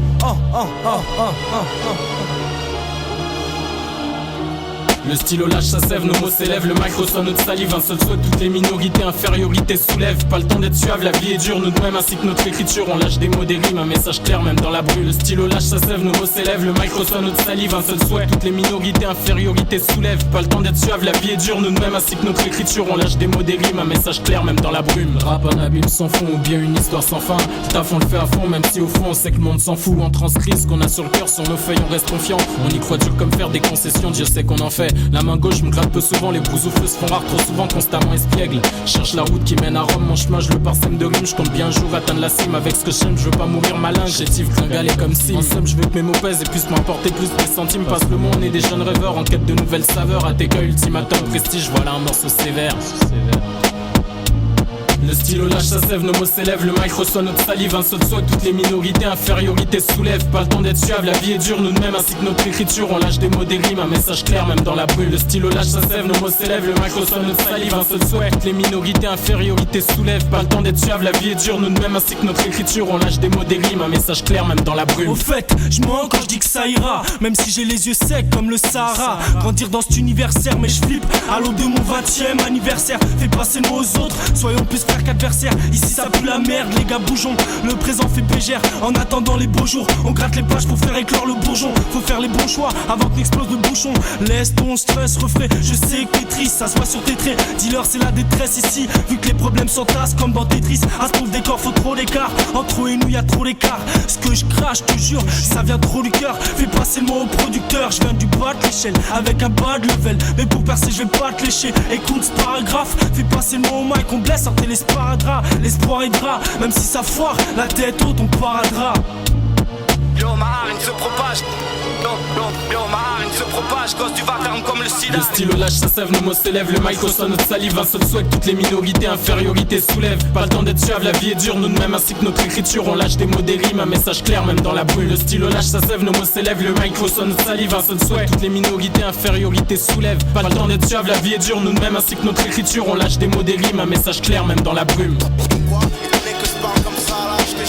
Le stylo lâche sa sève, nos mots s'élèvent, le micro sonne notre salive. Un seul souhait, toutes les minorités, infériorités soulèvent. Pas le temps d'être suave, la vie est dure, nous de même ainsi que notre écriture. On lâche des mots, des rimes, un message clair même dans la brume. Le stylo lâche sa sève, nos mots s'élèvent, le micro sonne notre salive. Un seul souhait, toutes les minorités, infériorités soulèvent. Pas le temps d'être suave, la vie est dure, nous de même ainsi que notre écriture. On lâche des mots, des rimes, un message clair même dans la brume. Le rap, un abîme sans fond ou bien une histoire sans fin. Taf, on le fait à fond, même si au fond on sait que le monde s'en fout. On transcrit ce qu'on a sur le cœur, sur nos feuilles on reste confiant. On y croit dur comme faire des concessions, Dieu sait qu'on en fait. La main gauche me gratte peu souvent, les brousoufles se font rares trop souvent, constamment espiègle. Cherche la route qui mène à Rome, mon chemin je le parsème de rimes. Je compte bien un jour atteindre la cime avec ce que j'aime, je veux pas mourir malin. J'étive gringalé comme si en somme je veux que mes mots pèsent et puissent m'emporter plus des centimes. Passe le monde, on est des jeunes rêveurs en quête de nouvelles saveurs. ATK, ultimatum, prestige, voilà un morceau sévère. Le stylo lâche sa sève, nos mots s'élèvent, le micro sonne notre salive. Un seul souhait, toutes les minorités, infériorités soulèvent. Pas le temps d'être suave, la vie est dure, nous de même ainsi que notre écriture. On lâche des mots, des rimes, un message clair même dans la brume. Le stylo lâche sa sève, nos mots s'élèvent, le micro sonne notre salive. Un seul souhait, toutes les minorités, infériorités soulèvent. Pas le temps d'être suave, la vie est dure, nous de même ainsi que notre écriture. On lâche des mots, des rimes, un message clair même dans la brume. Au fait, je mens quand je dis que ça ira, même si j'ai les yeux secs comme le Sahara. Grandir dans cet universaire, mais je flippe à l'aube de mon 20e anniversaire. Fais passer le mot aux autres, soyons plus frères qu'adversaires. Ici ça pue la merde, les gars bougeons. Le présent fait pégère, en attendant les beaux jours. On gratte les pages pour faire éclore le bourgeon. Faut faire les bons choix avant que n'explose le bouchon. Laisse ton stress refrais, je sais que t'es triste, ça se voit sur tes traits. Dis-leur c'est la détresse ici, vu que les problèmes s'entassent comme dans Tetris. À ce pauvre décor faut trop d'écart, entre eux et nous y'a trop d'écart. Ce que je crache, je te jure, ça vient trop du cœur. Fais passer le mot au producteur, je viens du bas de l'échelle, avec un bas de level. Mais pour percer je vais pas te lécher, écoute ce paragraphe. Fais passer le mot au mic, on blesse, sortez les sparadraps. L'espoir aidera, même si ça foire, la tête haute on paradra. Yo, ma harine se propage. Yo, ma harine se propage, cause du vacarme comme le sida. Le stylo lâche sa sève, nos mots s'élèvent, le micro sonne notre salive. Un seul souhait, toutes les minorités, infériorités soulèvent. Pas le temps d'être suave, la vie est dure, nous de même ainsi que notre écriture. On lâche des mots, des rimes, un message clair même dans la brume. Le stylo lâche sa sève, nos mots s'élèvent, le micro sonne notre salive. Un seul souhait, toutes les minorités, infériorités soulèvent. Pas le temps d'être suave, la vie est dure, nous de même ainsi que notre écriture. On lâche des mots, des rimes, un message clair même dans la brume.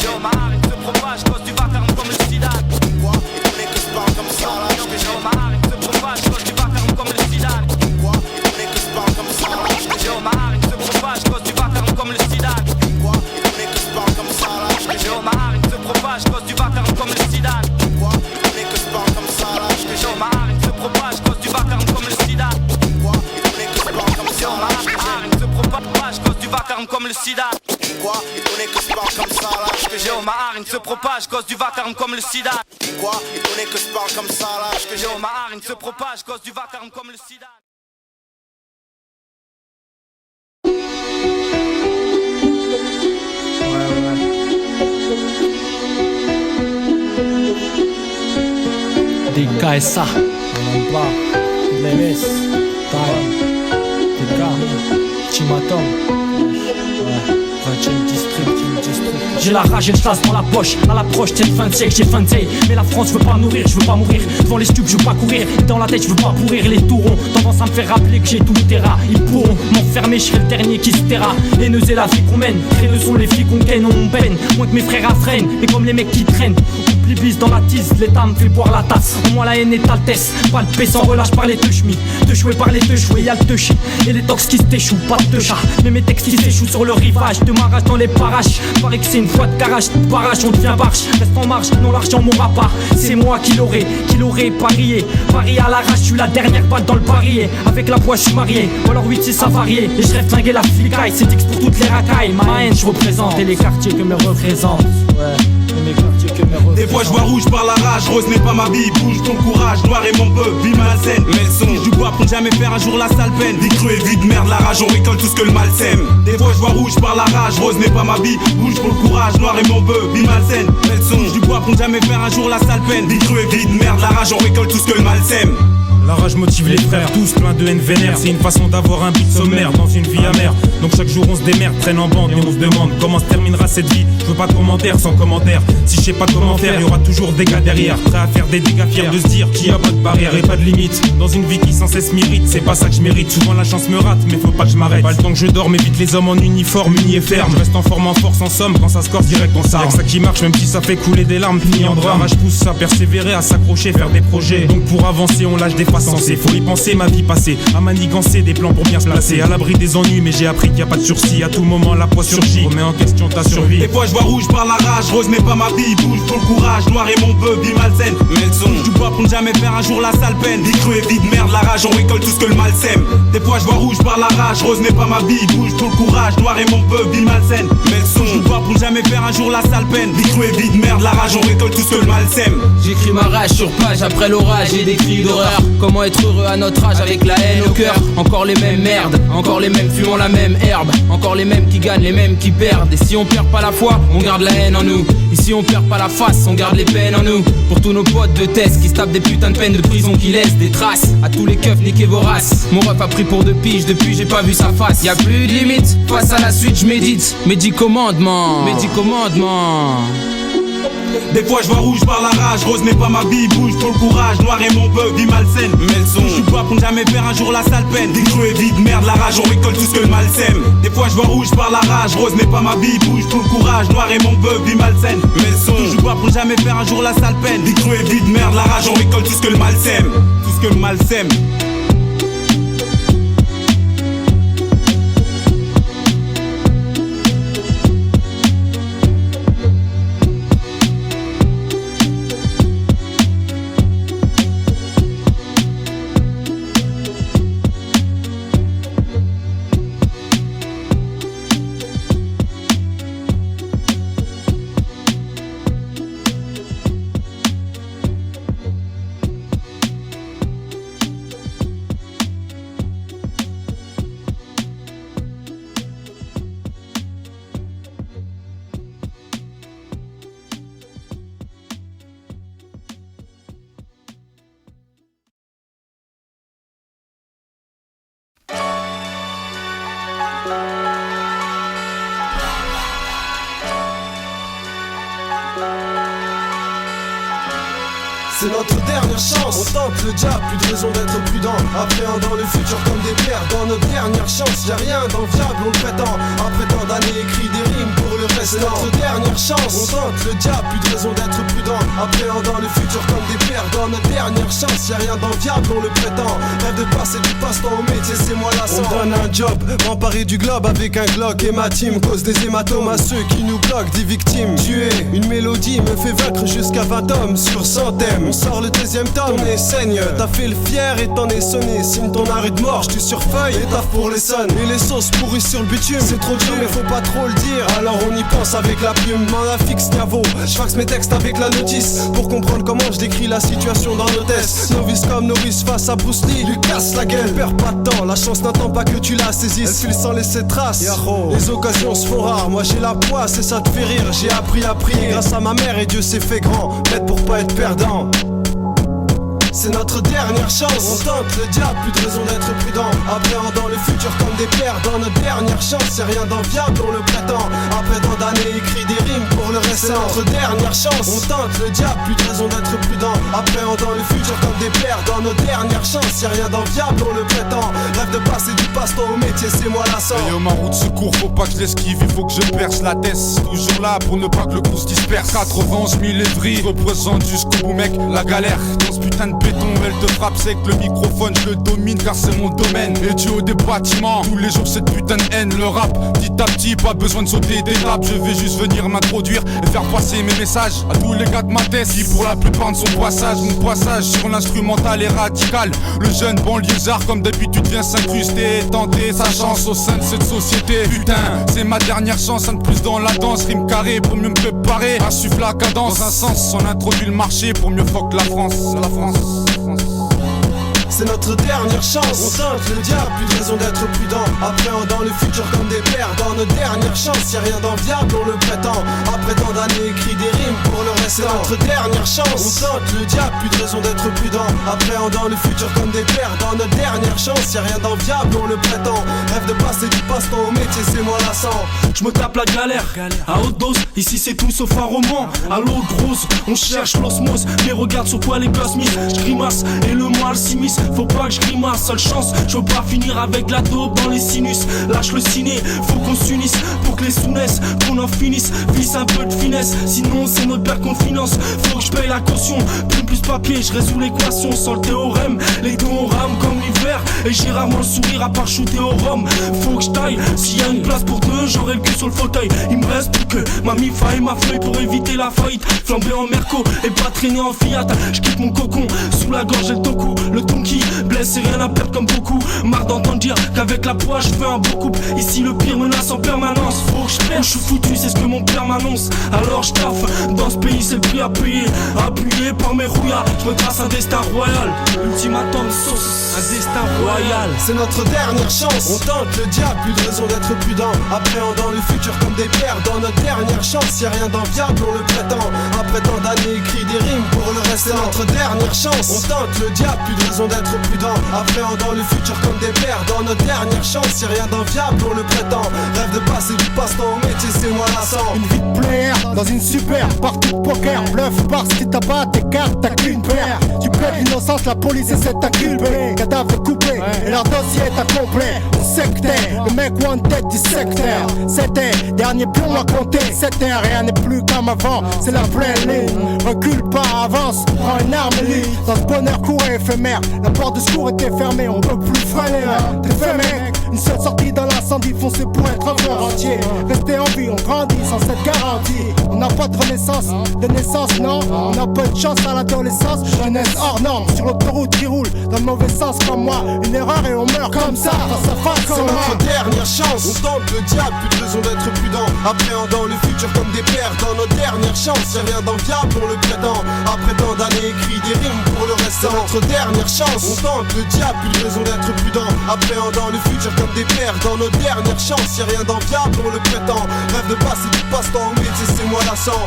Yo, ma harine se propage, cause du vacarme comme le sida. Yo, ma harine se propage, cause du vacarme comme le sida. Yo, ma harine se propage, cause du vacarme comme le sida. Yo, ma harine se propage, cause du vacarme comme le sida. Yo, ma harine se propage, cause du vacarme comme le sida. du vacarme comme le sida. Quoi? Étonné que je parle comme ça là, que j'ai ma hargne se propage, cause du vacarme comme le sida. Quoi? Étonné que je parle comme ça là, que j'ai ma hargne se propage, cause du vacarme comme le sida. Des KSA, on n'aime pas. Les S, Time, TK, Timatom. J'ai la rage et le chasse dans la poche. À l'approche, t'es fin de siècle, j'ai fin de siècle. Mais la France, je veux pas nourrir, je veux pas mourir. Devant les stupes, je veux pas courir. Dans la tête, je veux pas pourrir. Les tourons tendance à me faire rappeler que j'ai tout le terrain. Ils pourront m'enfermer, je serai le dernier qui se taira. Haineuse est la vie qu'on mène. Créneux sont les filles qu'on ken, on peine. Moins que mes frères à freine, mais comme les mecs qui traînent. Oublie bis dans la tise, l'état me fait boire la tasse. Au moins la haine est altesse. Pas le paix sans relâche par les teuches mis. Teuchoué par les teuchoués, y'a le teuchi. Et les tox qui se t'échouent, pas de teucha. Mais mes textes qui s'échouent sur le rivage. De m'arrache dans les paraches. Pareil que c'est une fois de carage. Barrage, on devient barche, reste en marche, non l'argent mourra pas. C'est moi qui l'aurai parié. Parié à l'arrache, je suis la dernière balle dans le barillet. Avec la poix, je suis marié, ou alors 8 ça varié. Et je rêve flinguer la flicaille, c'est Dix pour toutes les racailles. Ma haine, je représente, et les quartiers que me représentent. Ouais, et mes quartiers que me représentent. Des fois je vois rouge par la rage, rose n'est pas ma vie. Bouge ton courage, noir et mon peu, vie malsaine. Mais le son, du bois pour ne jamais faire un jour la sale peine. Vie crue et vie de merde, la rage, on récolte tout ce que le mal sème. Des fois je vois rouge par la rage, rose n'est pas ma vie. Bouge pour le courage, noir et mon peu, vie malsaine. Mais le son, du bois pour ne jamais faire un jour la sale peine. Vie crue et vie de merde, la rage, on récolte tout ce que le mal sème. La rage motive les frères, tous plein de haine vénère. C'est une façon d'avoir un beat sommaire dans une vie amère. Donc chaque jour on se démerde, traîne en bande et on se demande comment se terminera cette vie. Je veux pas de commentaires sans commentaire. Si je sais pas comment faire, y aura toujours des gars derrière. Prêt à faire des dégâts, fiers de se dire qu'il y a pas de barrière et pas de limite. Dans une vie qui sans cesse m'irrite, c'est pas ça que je mérite. Souvent la chance me rate, mais faut pas que je m'arrête. Pas le temps que je dors, m'évite les hommes en uniforme, unis et ferme. Je reste en forme, en force, en somme, quand ça se corse direct on s'arme. Y'a que ça qui marche, même si ça fait couler des larmes, fini en drame. Je pousse à persévérer, à s'accrocher, faire des projets. Donc pour avancer, on lâche des phrases sensées. Faut y penser, ma vie passée, à manigancer des plans pour bien se placer. À l'abri des ennuis, mais j'ai appris qu'il y a pas de sursis. À tout moment, la poisse surgit, remets en question ta survie. Des fois je vois rouge par la rage, rose n'est pas ma vie. Bouge pour le courage, noir et mon peu, vie malsaine. Mais le son, du bois pour ne jamais faire un jour la sale peine. Vie crue et vie de merde, la rage, on récolte tout ce que le mal sème. Des fois je vois rouge par la rage, rose n'est pas ma vie. Bouge pour le courage, noir et mon peu, vie malsaine. Mais le son, du bois pour ne jamais faire un jour la sale peine. Vie crue et vie de merde, la rage, on récolte tout ce que le mal sème. J'écris ma rage sur page après l'orage et des cris d'horreur. Comment être heureux à notre âge avec la haine au cœur. Encore les mêmes merdes, encore les mêmes fumant la même herbe. Encore les mêmes qui gagnent, les mêmes qui perdent. Et si on perd pas la foi, on garde la haine en nous. Et si on perd pas la face, on garde les peines en nous. Pour tous nos potes de test qui se tapent des putains de peines de prison qui laissent des traces. À tous les keufs, niquez vos races. Mon rep a pris pour 2 piges, depuis j'ai pas vu sa face. Y'a plus de limite, face à la suite j'médite. Médit commandement. Des fois je vois rouge par la rage, rose n'est pas ma vie. Bouge pour le courage, noir et mon peu, vie malsaine. Mais le son, je suis pas pour ne jamais faire un jour la sale peine. Vie crue et vie de merde, la rage, on récolte tout ce que le mal sème. Des fois je vois rouge par la rage, rose n'est pas ma vie. Bouge pour le courage, noir et mon peu, vie malsaine. Mais le son, je suis pas pour ne jamais faire un jour la sale peine. Vie crue et vie de merde, la rage, on récolte tout ce que le mal sème. Tout ce que le mal sème. C'est notre dernière chance, on tente le diable, plus de raison d'être prudent. Appréhendant le futur comme des pères, dans notre dernière chance. Y'a rien d'enviable, on le prétend. Après tant d'années, écrit des rimes pour le restant. C'est notre dernière chance, on tente le diable, plus de raison d'être prudent. Appréhendant le futur comme des pères, dans notre dernière chance, y'a rien d'enviable, on le prétend. Rêve de passer du passe-temps au métier, c'est moi la sang. On donne un job, m'emparer du globe avec un Glock. Et ma team cause des hématomes à ceux qui nous bloquent. 10 victimes tuées, une mélodie me fait vaincre jusqu'à 20 hommes sur 100 thèmes. On sort le 2ème tome, ton nez saigne. T'as fait le fier et t'en es sonné. Signe ton arrêt de mort, j'tue sur feuille et taf pour les sons. Et les sauces pourries sur le bitume, c'est trop dur mais faut pas trop le dire. Alors on y pense avec la plume, main fixe Niavo. J'faxe mes textes avec la notice pour comprendre comment je décris la situation dans nos tests. Novice comme novice face à Bruce Lee, lui casse la gueule. Perds pas de temps, la chance n'attend pas que tu la saisisses. Elle file sans laisser de traces, les occasions se font rares. Moi j'ai la poisse et ça te fait rire. J'ai appris à prier grâce à ma mère et Dieu s'est fait grand. M'aide pour pas être perdant. C'est notre dernière chance. On tente le diable, plus de raison d'être prudent. Appréhendant le futur comme des pierres. Dans notre dernière chance, y'a rien d'enviable, on le prétend. Après tant d'années, écrit des rimes pour le reste. C'est notre dernière chance. On tente le diable, plus de raison d'être prudent. Appréhendant le futur comme des pierres. Dans nos dernières chances, y'a rien d'enviable, on le prétend. Rêve de passer du passe-temps au métier, c'est moi la sang. Yo, ma route secours, faut pas que je l'esquive, il faut que je perce la tête. Toujours là pour ne pas que le coup se disperse. 91 000 évris, représente jusqu'au bout, mec. La galère dans ce putain de béton, elle te frappe sec, le microphone je le domine car c'est mon domaine. Et du haut des bâtiments, tous les jours cette putain de haine. Le rap, petit à petit, pas besoin de sauter d'étapes. Je vais juste venir m'introduire et faire passer mes messages à tous les gars de ma tête qui pour la plupart de son passage. Mon passage sur l'instrumental est radical. Le jeune banlieusard comme d'habitude vient s'incruster et tenter sa chance au sein de cette société. Putain, c'est ma dernière chance, un de plus dans la danse. Rime carré pour mieux me préparer, insuffle la cadence. Dans un sens, on introduit le marché pour mieux fuck la France. C'est notre dernière chance. On tente le diable, plus de raison d'être prudent. Appréhendant le futur comme des pères. Dans notre dernière chance, y'a rien d'enviable, on le prétend. Après tant d'années, écrit des rimes pour le reste. C'est notre dernière chance. On tente le diable, plus de raison d'être prudent. Appréhendant le futur comme des pères. Dans notre dernière chance, y'a rien d'enviable, on le prétend. Rêve de passer du passe-temps au métier, c'est moi la sang. J'me tape la galère, à haute dose, ici c'est tout sauf un roman. À l'eau grosse, on cherche l'osmose. Mais regarde sur quoi les gosses misent. J'grimace et le mal s'immisce. Faut pas que je grimace, seule chance. Je veux pas finir avec la dope dans les sinus. Lâche le ciné, faut qu'on s'unisse. Pour que les sous naissent, qu'on en finisse. Visse un peu de finesse, sinon c'est notre père qu'on finance. Faut que je paye la caution, plus papier, je résous l'équation. Sans le théorème, les deux on rame comme l'hiver. Et j'ai rarement le sourire à part shooter au rhum. Faut que je taille, s'il y a une place pour deux, j'aurai le cul sur le fauteuil. Il me reste plus que ma mifa et ma feuille pour éviter la faillite. Flamber en merco et pas traîner en Fiat. Je quitte mon cocon, sous la gorge et le toku. Le tonki, blesse et rien à perdre comme beaucoup. Marre d'entendre dire qu'avec la poids je fais un beau couple. Ici le pire menace en permanence. Faut que je perds, je suis foutu, c'est ce que mon père m'annonce. Alors je taffe, dans ce pays c'est le prix à payer. Appuyé par mes rouillards, je me trace un destin royal. Ultimatum sauce, un destin royal. C'est notre dernière chance. On tente le diable, plus de raison d'être prudent. Appréhendant le futur comme des pères. Dans notre dernière chance, y'a rien d'enviable, on le prétend. Après tant d'années, écrit des rimes pour le reste. C'est notre dernière chance. On tente le diable, plus de raison d'être prudent. Appréhendant le futur comme des pères. Dans notre dernière chance, y'a rien d'enviable, on le prétend. Rêve de passer du passe-temps au métier, c'est moi la sang. Une vie de player dans une super partie de poker. Bluff parce que t'as pas tes cartes, t'as qu'une paire. Tu plaides l'innocence, la police essaie de t'inculper. Cadavre coupé et leur dossier est incomplet. On sait que t'es le mec wanted du secteur. C'était dernier pion à compter. C'était rien n'est plus comme avant. C'est la pleine ligne. Recule pas, avance, prends une arme et lit. Dans ce bonheur court et éphémère. La porte de secours était fermée, on peut plus freiner. T'es fait mec, une seule sortie dans l'incendie. Foncé pour être un entier. Rester en vie, on grandit sans cette garantie. On n'a pas de renaissance, de naissance non. On n'a pas de chance à l'adolescence. Jeunesse hors norme, sur l'autoroute qui roule dans le mauvais sens comme moi. Une erreur et on meurt comme ça, face à face comme moi. C'est notre dernière chance. On tente le diable, plus de raison d'être prudent. Appréhendant le futur comme des pères. Dans notre dernière chance, y'a rien d'enviable, on le prétend. Après tant d'années, écrit des rimes pour le reste. C'est notre dernière chance. On tente le diable, plus de raison d'être prudent. Appréhendant le futur comme des pères. Dans notre dernière chance, y'a rien d'enviable, on le prétend. Rêve de passer du passe-temps au métier, c'est moi la sang.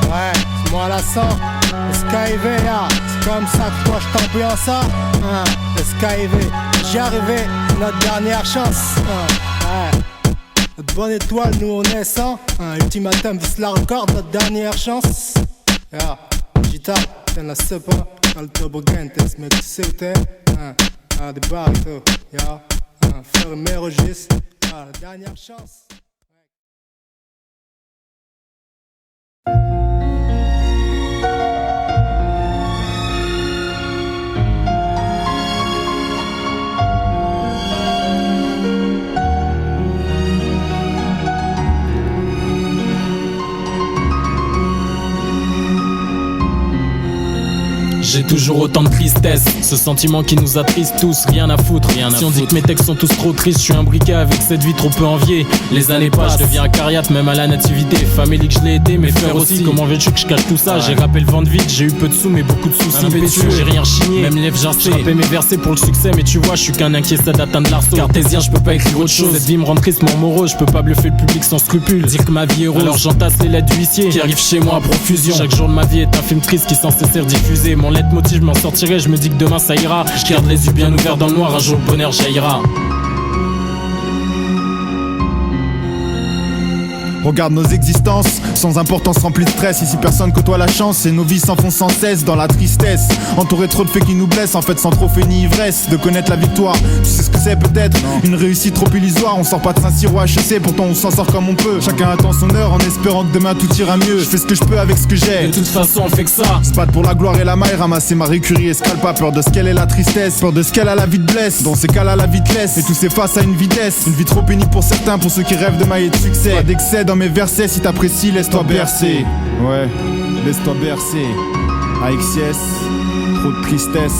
Ouais, c'est moi la sang. Le Skyv, c'est comme ça que toi je t'ambiance ça. Le Skyv, j'y arrivé, c'est notre dernière chance. Ouais. Notre bonne étoile, nous on est sans. Ultimatum, vise la record, notre dernière chance. Ja, Gita, ten la sepa, al tobogentes, mais tu sais où t'es. Des barito, ja, faire le meilleur registre. La dernière chance. J'ai toujours autant de tristesse, ce sentiment qui nous attriste tous, rien à foutre. Si on dit que mes textes sont tous trop tristes, je suis un briquet avec cette vie trop peu enviée. Les années passent, je deviens un cariate même à la nativité. Famille que je l'ai aidé, mes frères aussi. Comment veux-tu que je cache tout ça? J'ai rappé le vent de vide, j'ai eu peu de sous mais beaucoup de soucis. J'ai rien chigné, même lève j'instais. J'ai rappé mes versets pour le succès, mais tu vois, je suis qu'un inquiet ça d'atteindre l'arceau. Cartésien, je peux pas écrire autre chose. Cette vie me rend tristement morose, je peux pas bluffer le public sans scrupule. Dire que ma vie est rose, alors j'entasse les lettres d'huissier qui arrivent chez moi à profusion. Chaque jour de ma vie est un film triste qui sans cesser diffuser. Mon leitmotiv, je m'en sortirai, je me dis que demain ça ira. Je garde les yeux bien ouverts dans le noir, un jour le bonheur jaillira. Regarde nos existences, sans importance remplie de stress. Ici personne côtoie la chance et nos vies s'enfoncent sans cesse dans la tristesse. Entouré trop de faits qui nous blessent, en fait sans trophée ni ivresse. De connaître la victoire, tu sais ce que c'est peut-être. Une réussite trop illusoire, on sort pas de Saint-Cyr ou HEC, pourtant on s'en sort comme on peut. Chacun attend son heure en espérant que demain tout ira mieux. Je fais ce que je peux avec ce que j'ai. De toute façon on fait que ça. Se battre pour la gloire et la maille, ramasser ma récurie et scalp pas. Peur de ce qu'elle est la tristesse, peur de ce qu'elle a la vie te blesse. Dans ces cas-là la vie te laisse, et tout c'est face à une vitesse. Une vie trop pénible pour certains, pour ceux qui rêvent de maille et de succès. Pas d'excès dans mes versets, si t'apprécies, laisse-toi bercer. Ouais, laisse-toi bercer. AXS, trop de tristesse.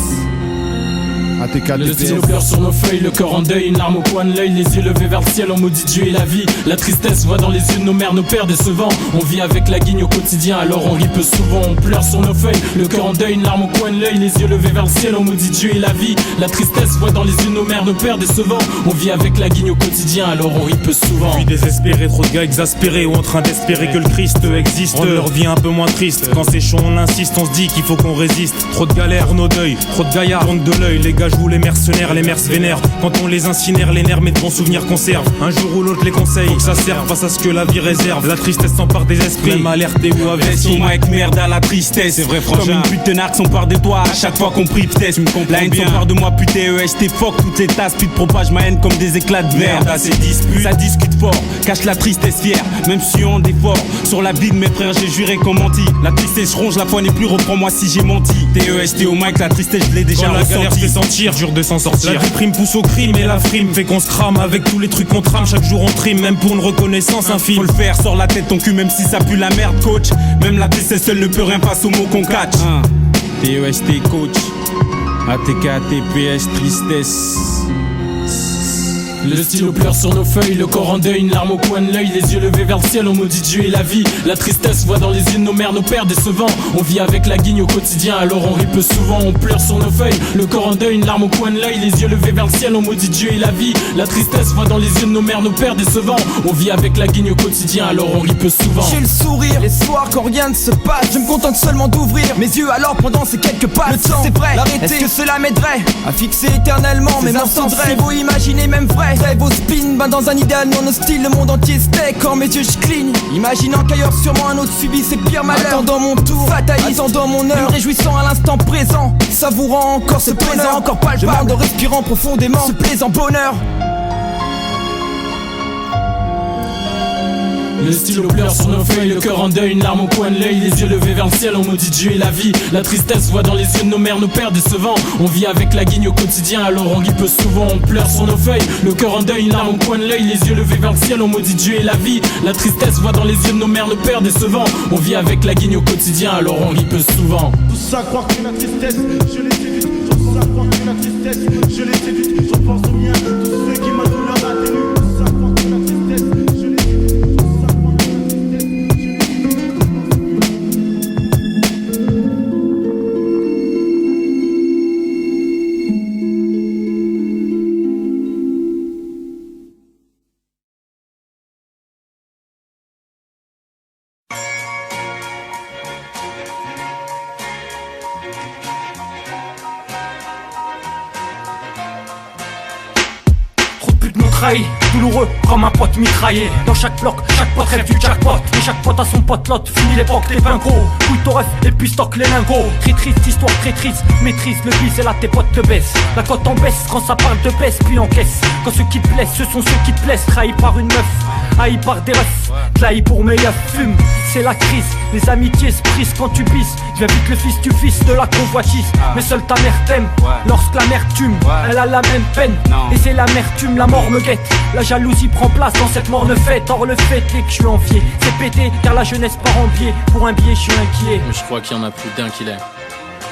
Le stylo pleure sur nos feuilles, le corps en deuil, une larme au coin de l'œil, les yeux levés vers le ciel, on maudit Dieu et la vie. La tristesse voit dans les yeux de nos mères, nos pères décevants. On vit avec la guigne au quotidien, alors on rit peu souvent. On pleure sur nos feuilles, le cœur en deuil, une larme au coin de l'œil, les yeux levés vers le ciel, on maudit Dieu et la vie. La tristesse voit dans les yeux de nos mères, nos pères décevants. On vit avec la guigne au quotidien, alors on rit peu souvent. Je suis désespéré, trop de gars exaspérés ou en train d'espérer que le Christ existe. On leur vit un peu moins triste, quand c'est chaud on insiste, on se dit qu'il faut qu'on résiste. Trop de galères pour nos deuils, trop de gaillards, tourne de l'œil, les gars jouent les mercenaires. Les mers se vénèrent, quand on les incinère, les nerfs mais de bons souvenirs conservent. Un jour ou l'autre les conseils, faut que ça serve face à ce que la vie réserve. La tristesse s'empare des esprits, même alerté ou averti. Mec merde à la tristesse, c'est vrai franchement. Comme une pute tenax, on part de toi à chaque fois qu'on prie test. La haine s'empare de moi, putain EST fuck toutes les tasses, puis te propage ma haine comme des éclats de verre. À ces disputes, ça discute fort, cache la tristesse fière, même si on d'effort. Sur la vie de mes frères, j'ai juré qu'on mentit. La tristesse ronge, la foi n'est plus, reprends-moi si j'ai menti. TEST au mic, la tristesse je l'ai déjà ressenti. La galère fait sentir, dur de s'en sortir. La déprime pousse au crime et la frime fait qu'on se crame avec tous les trucs qu'on trame. Chaque jour on trime, même pour une reconnaissance infime. Faut le faire, sors la tête ton cul même si ça pue la merde coach. Même la tristesse seule ne peut rien face aux mots qu'on catch. TEST coach, ATK, TPS, tristesse. Le stylo pleure sur nos feuilles, le corps en deuil, une larme au coin de l'œil, les yeux levés vers le ciel, on maudit Dieu et la vie. La tristesse voit dans les yeux de nos mères, nos pères décevants. On vit avec la guigne au quotidien, alors on rit peu souvent. On pleure sur nos feuilles, le corps en deuil, une larme au coin de l'œil, les yeux levés vers le ciel, on maudit Dieu et la vie. La tristesse voit dans les yeux de nos mères, nos pères décevants. On vit avec la guigne au quotidien, alors on rit peu souvent. J'ai le sourire, les soirs quand rien ne se passe, je me contente seulement d'ouvrir mes yeux alors pendant ces quelques passes. Le temps, c'est vrai, est-ce que cela m'aiderait à fixer éternellement mes instants? C'est beau imaginer même vrai. Rêve au spin, ben dans un idéal non hostile, le monde entier steak. Quand mes yeux je cligne, imaginant qu'ailleurs sûrement un autre subit ses pires malheurs. Attendant mon tour, fatalisant dans mon heure, me réjouissant à l'instant présent, savourant encore ce présent, encore palpable, en respirant profondément ce plaisant bonheur. Le stylo pleure sur nos feuilles, le cœur en deuil, une larme au coin de l'œil, les yeux levés vers le ciel, on maudit Dieu et la vie. La tristesse voit dans les yeux de nos mères, nos pères décevants. On vit avec la guigne au quotidien, alors on rit peu souvent. On pleure sur nos feuilles, le cœur en deuil, une larme au coin de l'œil, les yeux levés vers le ciel, on maudit Dieu et la vie. La tristesse voit dans les yeux de nos mères, nos pères décevants. On vit avec la guigne au quotidien, alors on rit peu souvent. Tout ça croire que la tristesse, je les évite. Tout ça croire que la tristesse, je les évite. Je pense au mien, tous ceux qui ma douleur atténuent. Tout ça croire que la tristesse, je les évite. Douloureux comme un pote mitraillé. Dans chaque bloc, chaque pote rêve du jackpot. Et chaque pote a son pote-lot. Fini l'époque des pingos. Couille ton rêve et puis stock les lingots. Très triste, histoire très triste. Maîtrise le vice et là tes potes te baissent. La cote en baisse quand ça parle de baisse puis encaisse. Quand ceux qui te blessent, ce sont ceux qui te blessent. Trahis par une meuf, haïs par des refs. Trahi pour mes yeux, fume, c'est la crise. Les amitiés se brisent quand tu bisses. Viens vite le fils du fils de la convoitise. Mais seule ta mère t'aime. Lorsque l'amertume, elle a la même peine. Et c'est l'amertume, la mort me guette. La jalousie prend place dans cette morne fête. Or le fait est que je suis envié. C'est pété car la jeunesse part en biais. Pour un billet je suis inquiet. Mais je crois qu'il y en a plus d'un qui l'est.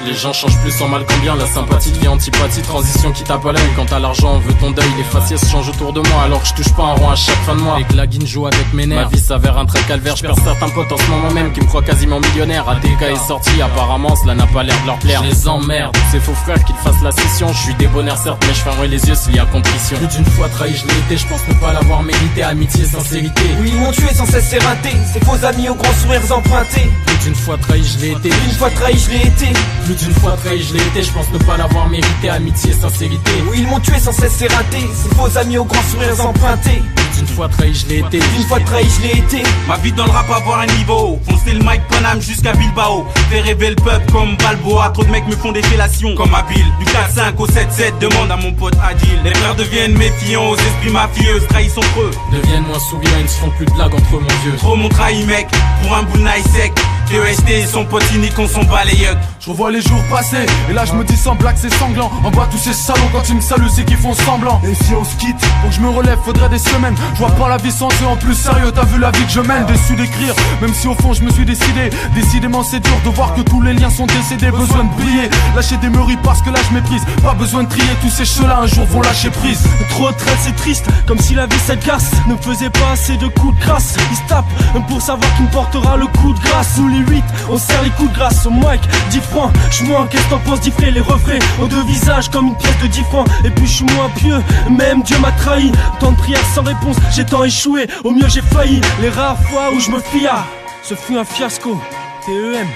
Les gens changent plus en mal qu'en bien, la sympathie devient antipathie, transition qui tape à l'œil. Quand t'as l'argent on veut ton deuil, les faciès changent autour de moi alors que je touche pas un rond à chaque fin de mois. Et que la guine joue avec mes nerfs, ma vie s'avère un trait calvaire. Je perds certains potes en ce moment même qui me croient quasiment millionnaire. ATK est sorti, apparemment cela n'a pas l'air de leur plaire. Je les emmerde, ces faux frères qu'ils fassent la scission. Je suis débonnaire certes mais je fermerai les yeux s'il y a contrition. Plus d'une fois trahi je l'ai été, je pense ne pas l'avoir mérité. Amitié, sincérité, oui ils m'ont tué sans cesse c'est raté. Ces faux amis aux grands sourires empruntés. Plus d'une fois trahi je l'ai été, plus d'une fois trahi je l'ai été. Plus d'une fois trahi je l'ai été, je pense ne pas l'avoir mérité. Amitié, sincérité, oui ils m'ont tué sans cesse c'est raté. Ces faux amis aux grands sourires empruntés. Plus d'une fois trahi je l'ai été, plus d'une fois trahi je l'ai été. Ma vie dans le rap avoir un niveau, foncer le mic Paname jusqu'à Bilbao. Faire rêver le peuple comme Balboa. Trop de mecs me font des fellations comme Abil. Du 4-5 au 7-7, demande à mon pote Adil. Les frères deviennent méfiants aux esprits mafieux. Trahissent entre eux, deviennent moins souriants, ils ne se font plus de blagues entre eux mon vieux. Trop mon trahi mec, pour un boule nice sec. DEST et son pote cynique, on s'en bat les yucks. Je revois les jours passer, et là je me dis sans blague c'est sanglant. En bas tous ces salauds quand ils me saluent c'est qu'ils font semblant. Et si on se quitte, pour que je me relève faudrait des semaines. Je vois pas la vie sans eux en plus sérieux, t'as vu la vie que je mène. Déçu d'écrire, même si au fond je me suis décidé. Décidément c'est dur de voir que tous les liens sont décédés. Besoin de briller, lâcher des meuries parce que là je méprise. Pas besoin de trier, tous ces cheveux-là un jour vont lâcher prise. Trop de traits c'est triste, comme si la vie cette garce ne faisait pas assez de coups de grâce. Ils se tapent pour savoir qui me portera le coup de grâce. Nous les 8, on serre les coups de grâce. Au mic, 10 francs, j'suis moins qu'est-ce t'en penses d'Ifré. Les refrains ont deux visages comme une pièce de 10 francs. Et puis j'suis moins pieux, même Dieu m'a trahi. Tant de prières sans réponse, j'ai tant échoué. Au mieux j'ai failli, les rares fois où je me fia. Ce fut un fiasco, TEM,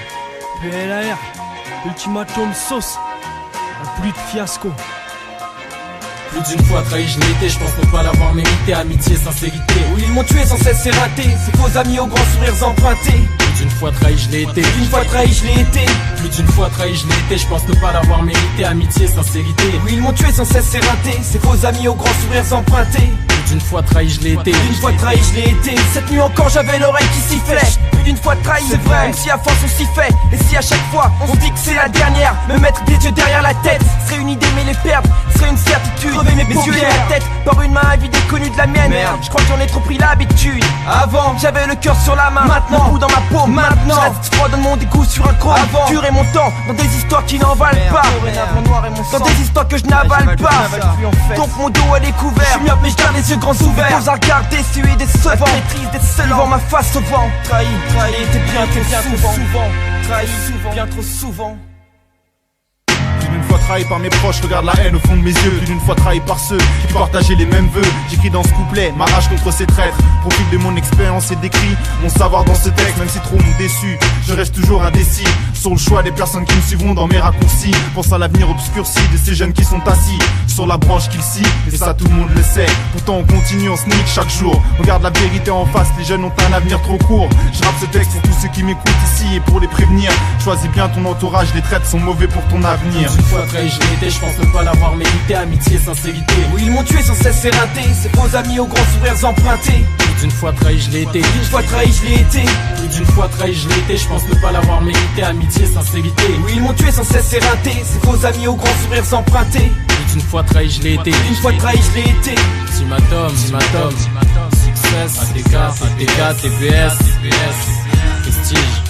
PLAR, ultimatum sauce. Plus de fiasco. Plus d'une fois trahi je l'ai été, je pense ne pas l'avoir mérité. Amitié, sincérité, oui ils m'ont tué sans cesse c'est raté. Ces faux amis aux grands sourires empruntés. Plus d'une fois trahi je l'ai été, plus d'une fois trahi je l'ai été. Plus d'une fois trahi je l'ai été, je pense ne pas l'avoir mérité. Amitié, sincérité, oui ils m'ont tué sans cesse c'est raté. Ces faux amis aux grands sourires empruntés. Plus d'une fois trahi je l'ai été, plus d'une fois trahi je l'ai été. Cette nuit encore j'avais l'oreille qui sifflait. Plus d'une fois trahi c'est vrai, même si à force on s'y fait. Et si à chaque fois on se dit que c'est la dernière, me mettre des yeux derrière la tête serait une idée mais les perdre serait une certitude. Crever mes yeux et la tête par une main avide et connue de la mienne. Merde, je crois que j'en ai trop pris l'habitude. Avant j'avais le cœur sur la main, maintenant mon coup dans ma peau. Maintenant je reste froid, donne mon dégoût sur un croc. Avant durer mon temps dans des histoires qui n'en valent pas. Dans des histoires que je n'avale pas. Donc mon dos à découvert. Je suis myope mais je garde les yeux grands ouverts. Aux regards déçus et décevants. Maîtrise des seuls vent ma face au vent. Trahi, t'es bien trop souvent. Trahi, bien trop souvent. Plus d'une fois trahi par mes proches, regarde la haine au fond de mes yeux. Plus d'une fois trahi par ceux qui partageaient les mêmes vœux. J'écris dans ce couplet, ma rage contre ces traîtres. Profite de mon expérience et décris mon savoir dans ce texte. Même si trop m'ont déçu, je reste toujours indécis sur le choix des personnes qui me suivront dans mes raccourcis. Pense à l'avenir obscurci de ces jeunes qui sont assis sur la branche qu'ils scient, et ça tout le monde le sait. Pourtant on continue, on sneak chaque jour. Regarde la vérité en face, les jeunes ont un avenir trop court. Je rappe ce texte pour tous ceux qui m'écoutent ici et pour les prévenir. Choisis bien ton entourage, les traites sont mauvais pour ton avenir. Une fois trahi je l'ai été, je pense ne pas l'avoir mérité. Amitié, sincérité, oui ils m'ont tué sans cesse c'est raté. Ces faux amis aux grands sourires empruntés. Plus d'une fois trahi je l'ai été, plus d'une fois trahi je l'ai été. Plus d'une fois trahi je l'ai été, je pense ne pas l'avoir mérité. Amitié, sincérité, oui ils m'ont tué sans cesse c'est raté. Ces faux amis aux grands sourires empruntés. Plus d'une fois trahi je l'ai été, plus d'une fois trahi je l'ai été. Ultimatum, Success, ATK, TPS, Prestige.